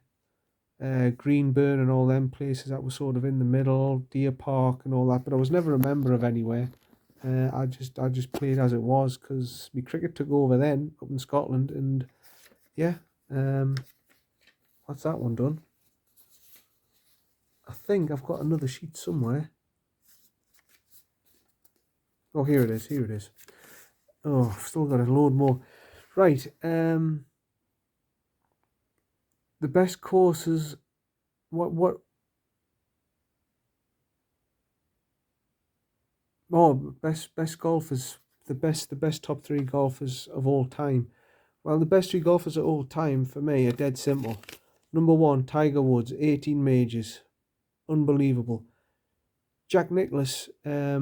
Greenburn and all them places that were sort of in the middle, Deer Park and all that. But I was never a member of anywhere. I just played as it was because my cricket took over then up in Scotland, and yeah. What's that one done? I think I've got another sheet somewhere. Oh, here it is. Here it is. Oh, I've still got a load more. Right. The best courses. What? Oh, best golfers. The best top three golfers of all time. Well, the best three golfers of all time for me are dead simple. Number one, Tiger Woods, 18 majors, unbelievable. Jack Nicklaus, how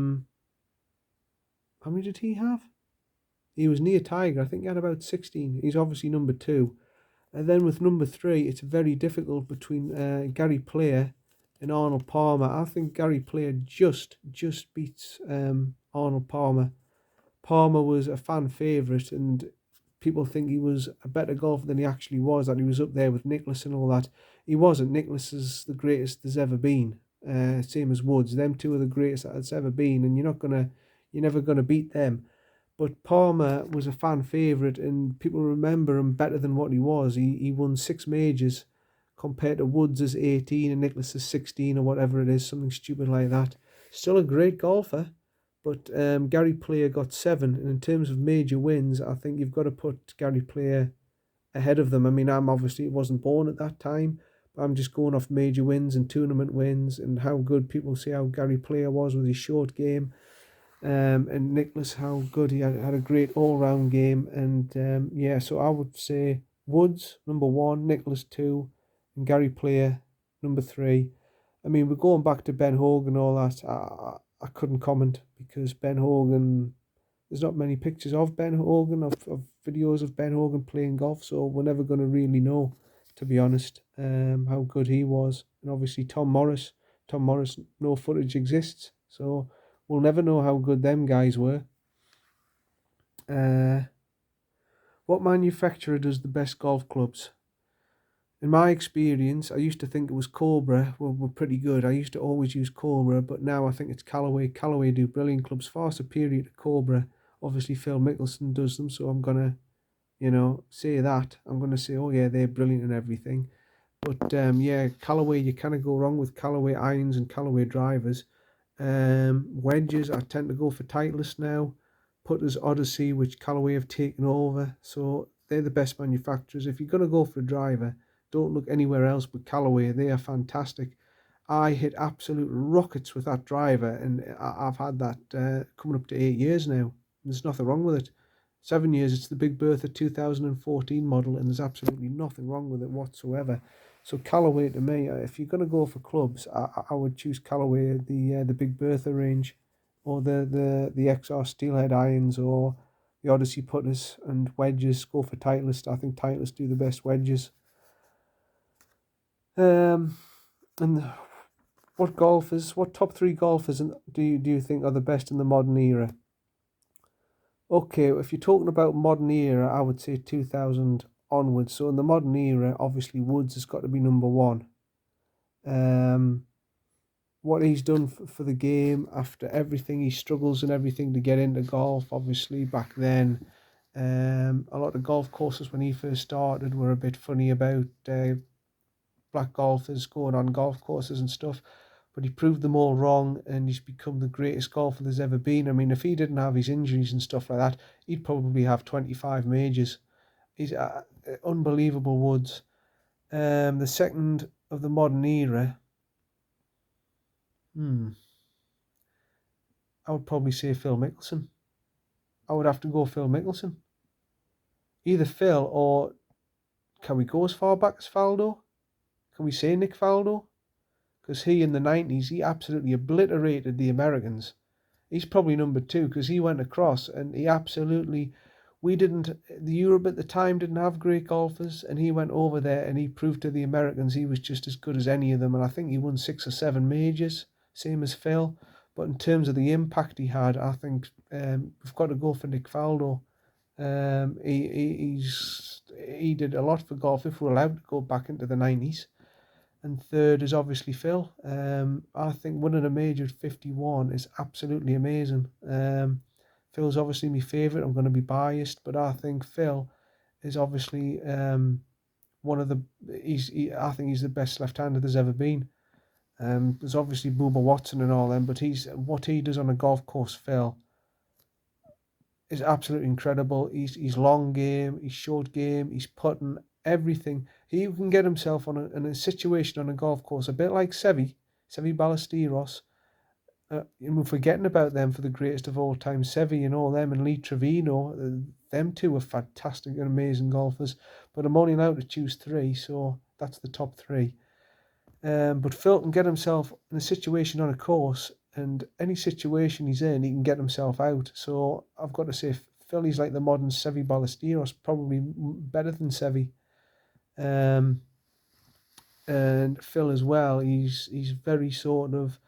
many did he have? He was near Tiger. I think he had about 16. He's obviously number two. And then with number three, it's very difficult between Gary Player and Arnold Palmer. I think Gary Player just beats Arnold Palmer. Palmer was a fan favourite, and people think he was a better golfer than he actually was, that he was up there with Nicklaus and all that. He wasn't. Nicklaus is the greatest there's ever been. Same as Woods. Them two are the greatest that's ever been, and you're never gonna beat them. But Palmer was a fan favourite, and people remember him better than what he was. He won 6 majors compared to Woods' 18 and Nicklaus's 16 or whatever it is, something stupid like that. Still a great golfer, but Gary Player got 7. And in terms of major wins, I think you've got to put Gary Player ahead of them. I mean, I'm obviously wasn't born at that time, but I'm just going off major wins and tournament wins and how good people say how Gary Player was with his short game. And Nicklaus, how good he had a great all-round game. And yeah, so I would say Woods number 1, Nicklaus 2, and Gary Player number 3. I mean, we're going back to Ben Hogan and all that. I couldn't comment because Ben Hogan, there's not many pictures of Ben Hogan, of videos of Ben Hogan playing golf, so we're never going to really know, to be honest, how good he was. And obviously Tom Morris, no footage exists, so we'll never know how good them guys were. What manufacturer does the best golf clubs? In my experience, I used to think it was Cobra were pretty good. I used to always use Cobra, but now I think it's Callaway. Callaway do brilliant clubs, far superior to Cobra. Obviously, Phil Mickelson does them, so I'm going to, say that. I'm going to say, oh yeah, they're brilliant and everything. But yeah, Callaway, you kind of go wrong with Callaway irons and Callaway drivers. Wedges, I tend to go for Titleist now. Putters Odyssey, which Callaway have taken over. So they're the best manufacturers. If you're going to go for a driver, don't look anywhere else but Callaway. They are fantastic. I hit absolute rockets with that driver, and I've had that coming up to 8 years now. There's nothing wrong with it. 7 years, it's the Big Bertha 2014 model, and there's absolutely nothing wrong with it whatsoever. So Callaway to me, if you're going to go for clubs, I would choose Callaway, the Big Bertha range, or the XR Steelhead irons, or the Odyssey putters and wedges. Go for Titleist. I think Titleist do the best wedges. And what top 3 golfers do you think are the best in the modern era? Okay, if you're talking about modern era, I would say 2000 onwards. So in the modern era, obviously Woods has got to be number 1. What he's done for the game after everything, he struggles and everything to get into golf. Obviously back then, a lot of golf courses when he first started were a bit funny about black golfers going on golf courses and stuff. but he proved them all wrong, and he's become the greatest golfer there's ever been. I mean, if he didn't have his injuries and stuff like that, he'd probably have 25 majors. He's unbelievable, Woods. The second of the modern era, I would probably say Phil Mickelson. I would have to go Phil Mickelson. Either Phil or, can we go as far back as Faldo? Can we say Nick Faldo? Because he in the 90s, he absolutely obliterated the Americans. He's probably number two because he went across and he absolutely, the Europe at the time didn't have great golfers, and he went over there and he proved to the Americans he was just as good as any of them, and I think he won 6 or 7 majors, same as Phil. But in terms of the impact he had, I think we've got to go for Nick Faldo. He did a lot for golf if we're allowed to go back into the 90s. And third is obviously Phil. I think winning a major at 51 is absolutely amazing. Phil's obviously my favourite. I'm going to be biased, but I think Phil is obviously one of the. I think he's the best left-hander there's ever been. There's obviously Bubba Watson and all them, but what he does on a golf course, Phil, is absolutely incredible. He's long game, he's short game, he's putting everything. He can get himself in a situation on a golf course, a bit like Seve Ballesteros. We're forgetting about them for the greatest of all time, Seve and all them, and Lee Trevino. Them two are fantastic and amazing golfers. But I'm only allowed to choose 3, so that's the top 3. But Phil can get himself in a situation on a course, and any situation he's in, he can get himself out. So I've got to say, Phil is like the modern Seve Ballesteros, probably better than Seve. And Phil as well, he's very sort of,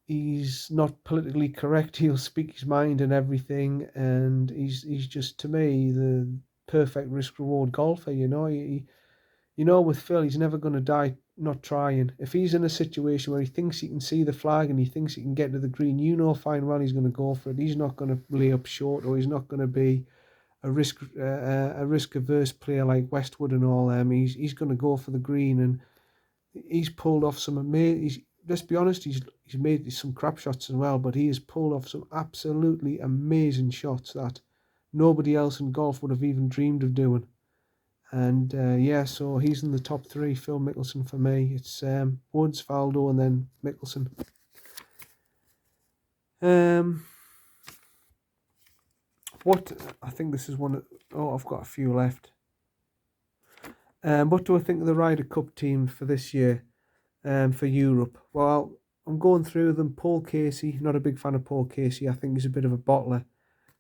he's not politically correct. He'll speak his mind and everything, and he's just, to me, the perfect risk reward golfer. With Phil, he's never going to die not trying. If he's in a situation where he thinks he can see the flag and he thinks he can get to the green, fine well he's going to go for it. He's not going to lay up short, or he's not going to be a risk averse player like Westwood and all them. He's going to go for the green, and he's pulled off some amazing. Let's be honest, he's made some crap shots as well, but he has pulled off some absolutely amazing shots that nobody else in golf would have even dreamed of doing. And so he's in the top 3. Phil Mickelson for me. It's Woods, Faldo, and then Mickelson. I think this is one. I've got a few left. What do I think of the Ryder Cup team for this year? For Europe. Well, I'm going through them. Paul Casey, not a big fan of Paul Casey. I think he's a bit of a bottler.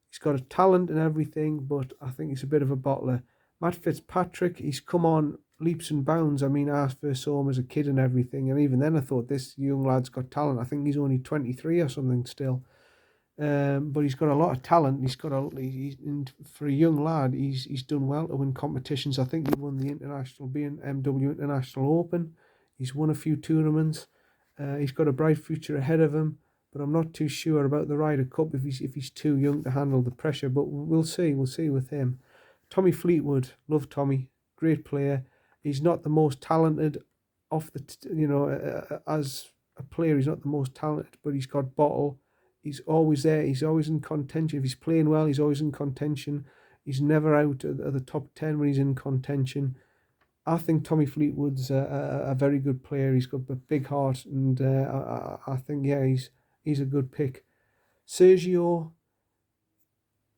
He's got a talent and everything, but I think he's a bit of a bottler. Matt Fitzpatrick, he's come on leaps and bounds. I mean, I first saw him as a kid and everything, and even then I thought, this young lad's got talent. I think he's only 23 or something still. But he's got a lot of talent. For a young lad, he's done well to win competitions. I think he won the BMW International Open. He's won a few tournaments. He's got a bright future ahead of him, but I'm not too sure about the Ryder Cup if he's too young to handle the pressure. But we'll see. We'll see with him. Tommy Fleetwood, love Tommy, great player. He's not the most talented as a player. He's not the most talented, but he's got bottle. He's always there. He's always in contention. If he's playing well, he's always in contention. He's never out of the top 10 when he's in contention. I think Tommy Fleetwood's a very good player. He's got a big heart, and I think, he's a good pick. Sergio,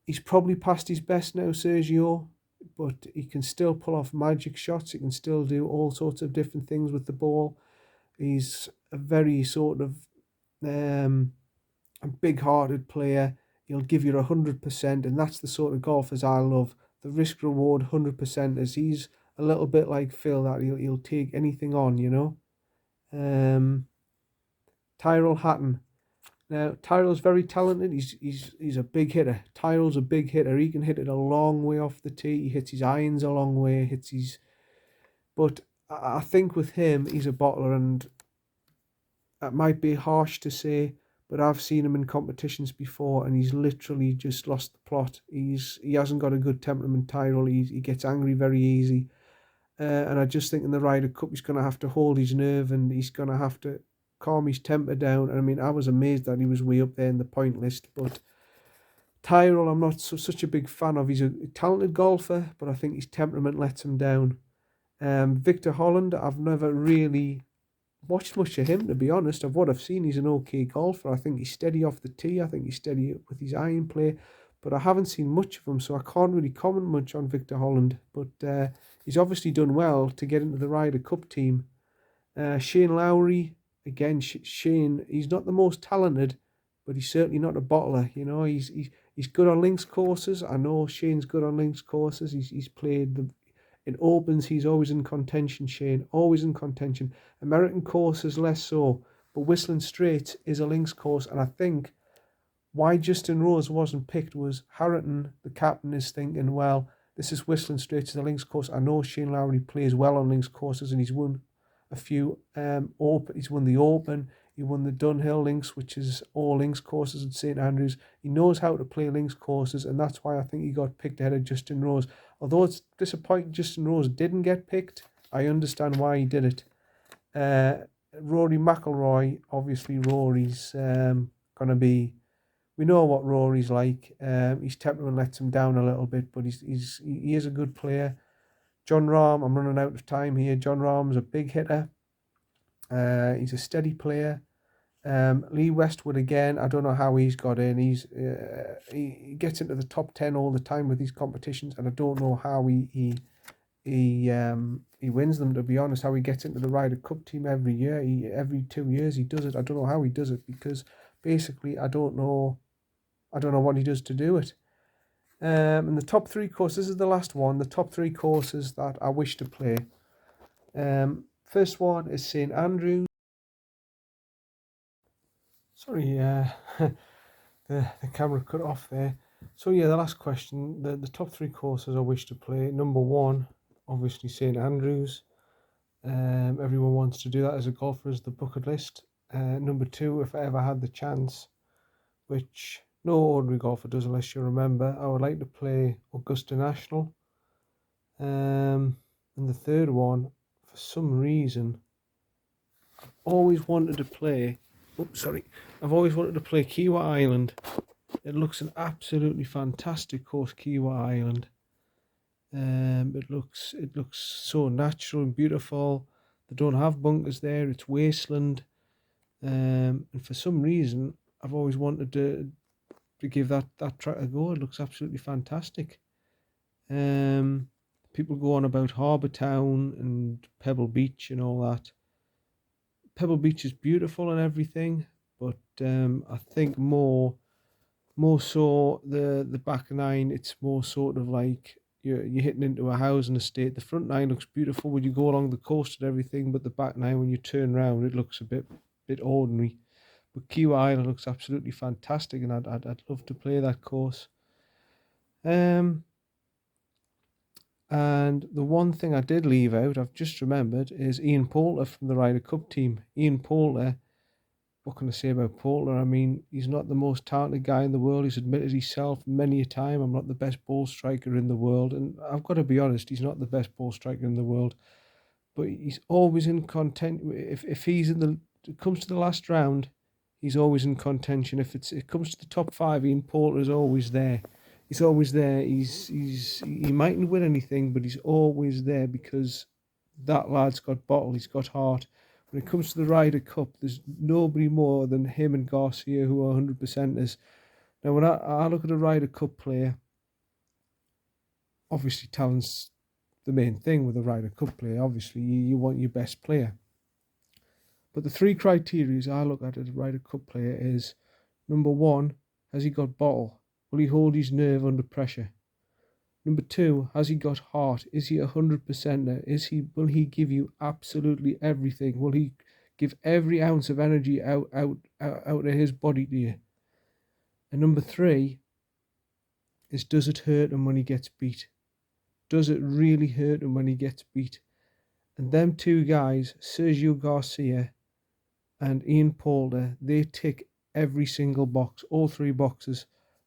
he's probably past his best now, Sergio, but he can still pull off magic shots. He can still do all sorts of different things with the ball. He's a very sort of a big-hearted player. He'll give you 100%, and that's the sort of golfers I love. The risk-reward 100%, as he's a little bit like Phil, that he'll take anything on, Tyrrell Hatton. Now, Tyrrell's very talented. He's a big hitter. Tyrrell's a big hitter. He can hit it a long way off the tee. He hits his irons a long way. But I think with him, he's a bottler, and that might be harsh to say, but I've seen him in competitions before, and he's literally just lost the plot. He hasn't got a good temperament, Tyrrell. He gets angry very easy. And I just think in the Ryder Cup, he's going to have to hold his nerve, and he's going to have to calm his temper down. And I mean, I was amazed that he was way up there in the point list. But Tyrrell, I'm not such a big fan of. He's a talented golfer, but I think his temperament lets him down. Victor Holland, I've never really watched much of him, to be honest. Of what I've seen, he's an okay golfer. I think he's steady off the tee. I think he's steady with his iron play. But I haven't seen much of him, so I can't really comment much on Victor Holland. But he's obviously done well to get into the Ryder Cup team. Shane Lowry, again, Shane, he's not the most talented, but he's certainly not a bottler. You know, he's good on links courses. I know Shane's good on links courses. He's played in opens. He's always in contention. Shane, always in contention. American courses less so, but Whistling Straits is a links course, and I think why Justin Rose wasn't picked was Harrington, the captain, is thinking, well, this is Whistling Straits, the links course. I know Shane Lowry plays well on links courses, and he's won a few open. He's won the Open. He won the Dunhill Links, which is all links courses at St Andrews. He knows how to play links courses, and that's why I think he got picked ahead of Justin Rose. Although it's disappointing Justin Rose didn't get picked, I understand why he did it. Rory McIlroy, obviously Rory's going to be... We know what Rory's like. His temperament lets him down a little bit, but he is a good player. John Rahm, I'm running out of time here. John Rahm's a big hitter. He's a steady player. Lee Westwood, again, I don't know how he's got in. He gets into the top 10 all the time with these competitions, and I don't know how he wins them, to be honest, how he gets into the Ryder Cup team every year. Every 2 years he does it. I don't know how he does it, because basically I don't know what he does to do it. And the top 3 courses, this is the last one, the top 3 courses that I wish to play. First one is St Andrews. Sorry, the camera cut off there. So yeah, the last question, the top 3 courses I wish to play. Number 1, obviously St Andrews. Everyone wants to do that as a golfer, as the bucket list. Number 2, if I ever had the chance, which no ordinary golfer does unless you remember, I would like to play Augusta National. And the third one, for some reason, I've always wanted to play Kiwa Island. It looks an absolutely fantastic course, Kiwa Island. It looks so natural and beautiful. They don't have bunkers there. It's wasteland. And for some reason, I've always wanted to give that track a go. It looks absolutely fantastic. People go on about Harbour Town and Pebble Beach and all that. Pebble Beach is beautiful and everything, but I think more so the back 9. It's more sort of like you're hitting into a housing estate. The front 9 looks beautiful when you go along the coast and everything, but the back 9, when you turn around, it looks a bit ordinary. But Kiwa Island looks absolutely fantastic, and I'd love to play that course. And the one thing I did leave out, I've just remembered, is Ian Poulter from the Ryder Cup team. Ian Poulter, what can I say about Poulter? I mean, he's not the most talented guy in the world. He's admitted himself many a time, I'm not the best ball striker in the world. And I've got to be honest, he's not the best ball striker in the world. But he's always in contention. If he's it comes to the last round, he's always in contention. If it comes to the top 5, Ian Poulter is always there. He's always there. He mightn't win anything, but he's always there because that lad's got bottle. He's got heart. When it comes to the Ryder Cup, there's nobody more than him and Garcia who are 100%ers. Now, when I look at a Ryder Cup player, obviously talent's the main thing with a Ryder Cup player. Obviously, you want your best player. But the 3 criteria I look at as a Ryder Cup player is, number 1, has he got bottle? Will he hold his nerve under pressure? Number 2, has he got heart? Is he 100%er? Will he give you absolutely everything? Will he give every ounce of energy out of his body to you? And number 3 is, does it hurt him when he gets beat? Does it really hurt him when he gets beat? And them 2 guys, Sergio Garcia and Ian Poulter, they tick every single box, all 3 boxes.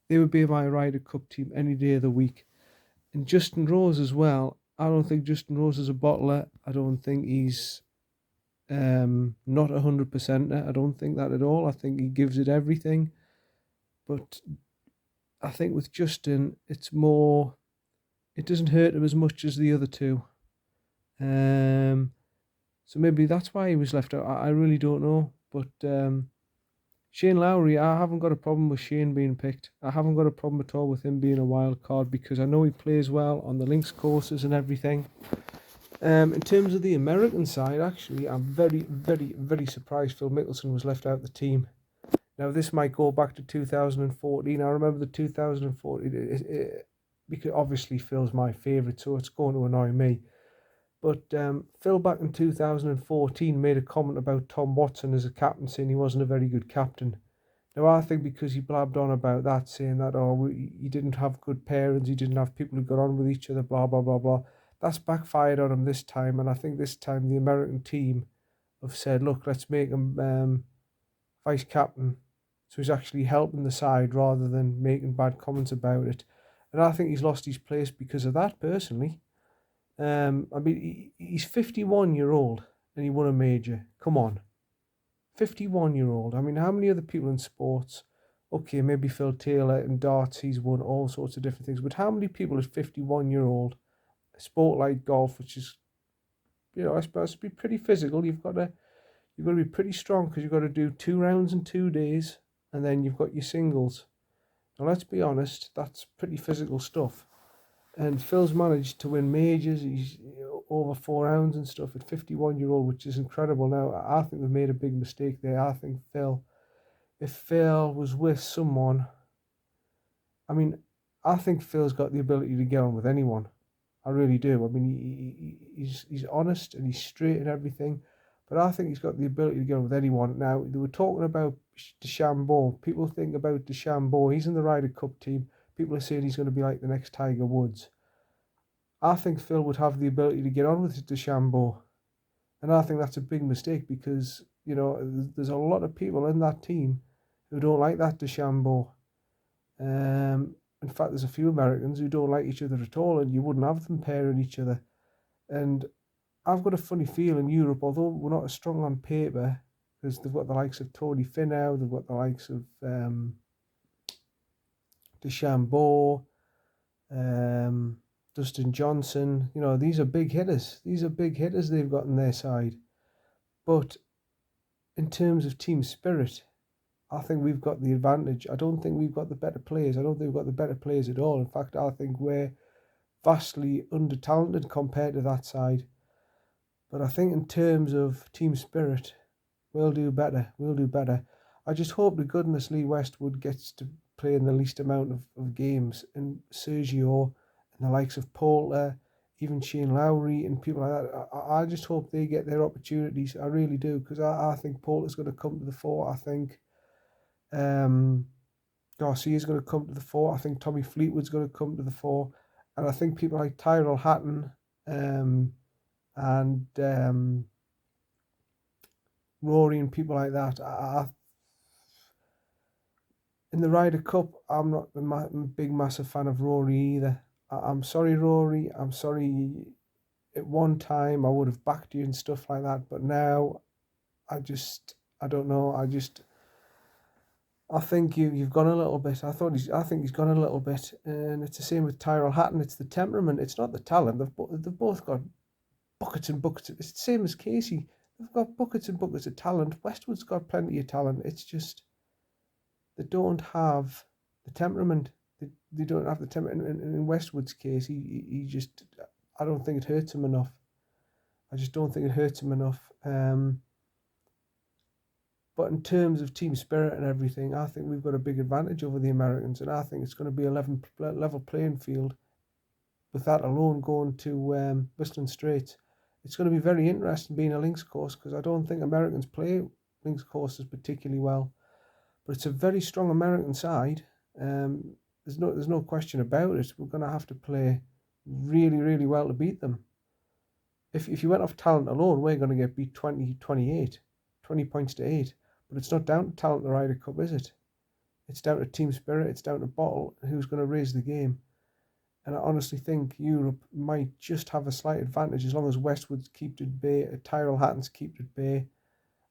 They would be my Ryder Cup team any day of the week. And Justin Rose as well. I don't think Justin Rose is a bottler. I don't think he's Not 100%. I don't think that at all. I think he gives it everything. But I think with Justin, it's more. It doesn't hurt him as much as the other two. Um, so maybe that's why he was left out. I really don't know. But Shane Lowry, I haven't got a problem with Shane being picked. I haven't got a problem at all with him being a wild card because I know he plays well on the links courses and everything. In terms of the American side, actually, I'm very, very, very surprised Phil Mickelson was left out of the team. Now, this might go back to 2014. I remember the 2014, because obviously Phil's my favourite, so it's going to annoy me. But Phil back in 2014 made a comment about Tom Watson as a captain, saying he wasn't a very good captain. Now, I think because he blabbed on about that, saying that, he didn't have good parents, he didn't have people who got on with each other, blah, blah, blah, blah. That's backfired on him this time, and I think this time the American team have said, look, let's make him vice captain. So he's actually helping the side rather than making bad comments about it. And I think he's lost his place because of that, personally. He's 51-year-old and he won a major. Come on. 51-year-old. I mean, how many other people in sports? Okay, maybe Phil Taylor in darts, he's won all sorts of different things. But how many people is 51-year-old? A sport like golf, which is, I suppose to be pretty physical. You've got to be pretty strong because you've got to do 2 rounds in 2 days, and then you've got your singles. Now, let's be honest, that's pretty physical stuff. And Phil's managed to win majors. He's over 4 rounds and stuff at 51-year-old, which is incredible. Now, I think they've made a big mistake there. I think if Phil was with someone, I think Phil's got the ability to get on with anyone. I really do. I mean, he's honest and he's straight and everything. But I think he's got the ability to get on with anyone. Now, they were talking about DeChambeau. People think about DeChambeau. He's in the Ryder Cup team. People are saying he's going to be like the next Tiger Woods. I think Phil would have the ability to get on with DeChambeau. And I think that's a big mistake because, there's a lot of people in that team who don't like that DeChambeau. In fact, there's a few Americans who don't like each other at all, and you wouldn't have them pairing each other. And I've got a funny feeling Europe, although we're not as strong on paper, because they've got the likes of Tony Finau, they've got the likes of DeChambeau, Dustin Johnson. These are big hitters. These are big hitters they've got on their side. But in terms of team spirit, I think we've got the advantage. I don't think we've got the better players. I don't think we've got the better players at all. In fact, I think we're vastly under-talented compared to that side. But I think in terms of team spirit, we'll do better. We'll do better. I just hope to goodness Lee Westwood gets to play in the least amount of games. And Sergio and the likes of Poulter, even Shane Lowry and people like that. I just hope they get their opportunities. I really do. Because I think Poulter's going to come to the fore. I think Garcia's going to come to the fore. I think Tommy Fleetwood's going to come to the fore. And I think people like Tyrrell Hatton and Rory and people like that. In the Ryder Cup, I'm not a big, massive fan of Rory either. I'm sorry, Rory. I'm sorry. At one time, I would have backed you and stuff like that. But now, I don't know. I think you've gone a little bit. I think he's gone a little bit, and it's the same with Tyrrell Hatton. It's the temperament. It's not the talent. They've both got buckets and buckets. It's the same as Casey. They've got buckets and buckets of talent. Westwood's got plenty of talent. It's just they don't have the temperament. They don't have the temperament. In Westwood's case, he just, I don't think it hurts him enough. I just don't think it hurts him enough. But in terms of team spirit and everything, I think we've got a big advantage over the Americans, and I think it's going to be a level playing field. With that alone going to Whistling Straits, it's going to be very interesting being a links course because I don't think Americans play links courses particularly well. But it's a very strong American side. There's no question about it. We're going to have to play really, really well to beat them. If you went off talent alone, we're going to get beat 20-28, 20 points to 8. But it's not down to talent in the Ryder Cup, is it? It's down to team spirit. It's down to Bottle, who's going to raise the game. And I honestly think Europe might just have a slight advantage as long as Westwood's keep it at bay, Tyrrell Hatton's keep it at bay.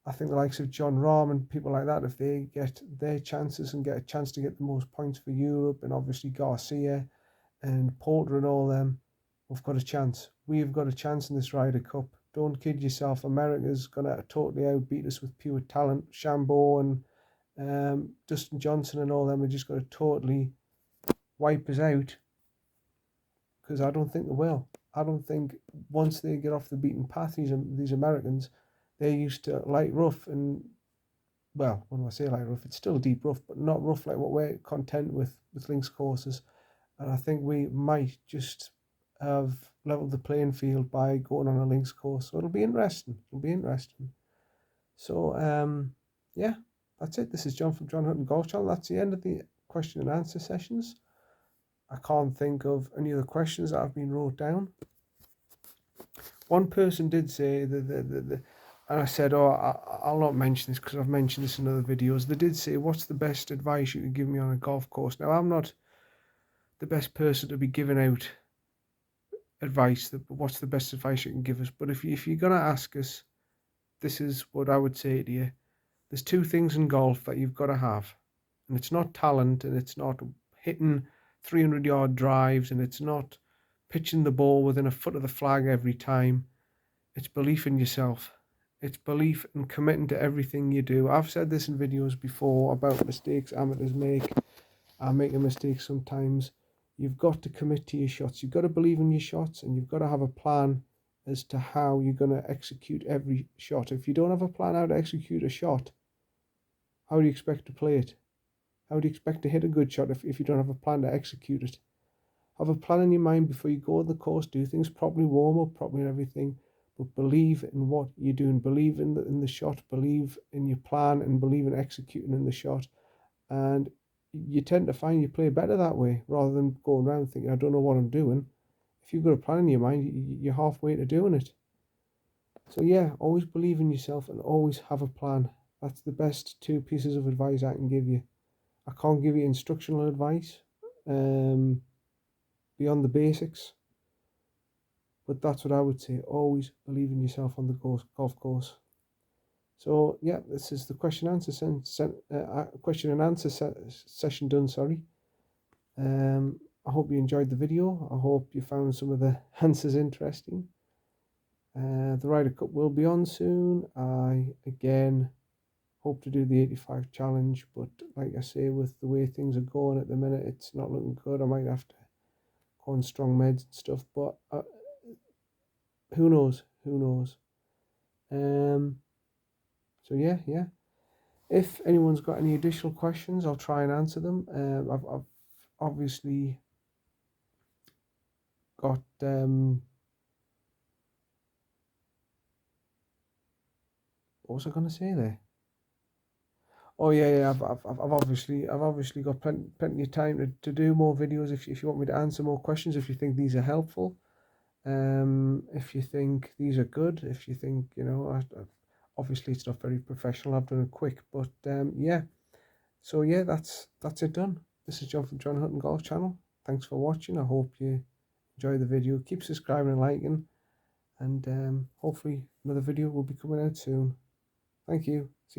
I think the likes of John Rahm and people like that, if they get their chances and get a chance to get the most points for Europe, and obviously Garcia and Poulter and all them, we've got a chance. We've got a chance in this Ryder Cup. Don't kid yourself. America's going to totally outbeat us with pure talent. Shambo and Dustin Johnson and all them are just going to totally wipe us out, because I don't think they will. I don't think once they get off the beaten path, these Americans, they're used to light rough, and well, when I say light rough, it's still deep rough, but not rough like what we're content with links courses. And I think we might just have leveled the playing field by going on a links course. So it'll be interesting. It'll be interesting. So yeah, that's it. This is John from John Hutton Golf Channel. That's the end of the question and answer sessions. I can't think of any other questions that have been wrote down. One person did say and I said, oh, I'll not mention this because I've mentioned this in other videos. They did say, what's the best advice you could give me on a golf course? Now, I'm not the best person to be giving out advice, what's the best advice you can give us. But if you're going to ask us, this is what I would say to you. There's two things in golf that you've got to have. And it's not talent, and it's not hitting 300-yard drives, and it's not pitching the ball within a foot of the flag every time. It's belief in yourself. It's belief and committing to everything you do. I've said this in videos before about mistakes amateurs make. I make a mistake sometimes. You've got to commit to your shots. You've got to believe in your shots, and you've got to have a plan as to how you're going to execute every shot. If you don't have a plan how to execute a shot, how do you expect to play it? How do you expect to hit a good shot if you don't have a plan to execute it? Have a plan in your mind before you go on the course. Do things properly, warm up properly and everything. But believe in what you're doing. Believe in the shot. Believe in your plan, and believe in executing in the shot. And you tend to find you play better that way, rather than going around thinking, I don't know what I'm doing. If you've got a plan in your mind, you're halfway to doing it. So yeah, always believe in yourself and always have a plan. That's the best two pieces of advice I can give you. I can't give you instructional advice beyond the basics, but that's what I would say. Always believe in yourself on the golf course. So yeah, this is the question and answer session done. Sorry. I hope you enjoyed the video. I hope you found some of the answers interesting. The Ryder Cup will be on soon. I again hope to do the 85 challenge, but like I say, with the way things are going at the minute, it's not looking good. I might have to go on strong meds and stuff, but who knows? So yeah. If anyone's got any additional questions, I'll try and answer them. I've obviously got what was I going to say there? Oh yeah. I've obviously got plenty of time to do more videos. If you want me to answer more questions, if you think these are helpful, if you think these are good, if you think obviously it's not very professional. I've done it quick, but yeah. So yeah, that's it done. This is John from John Hutton Golf Channel. Thanks for watching. I hope you enjoy the video. Keep subscribing and liking, and hopefully another video will be coming out soon. Thank you.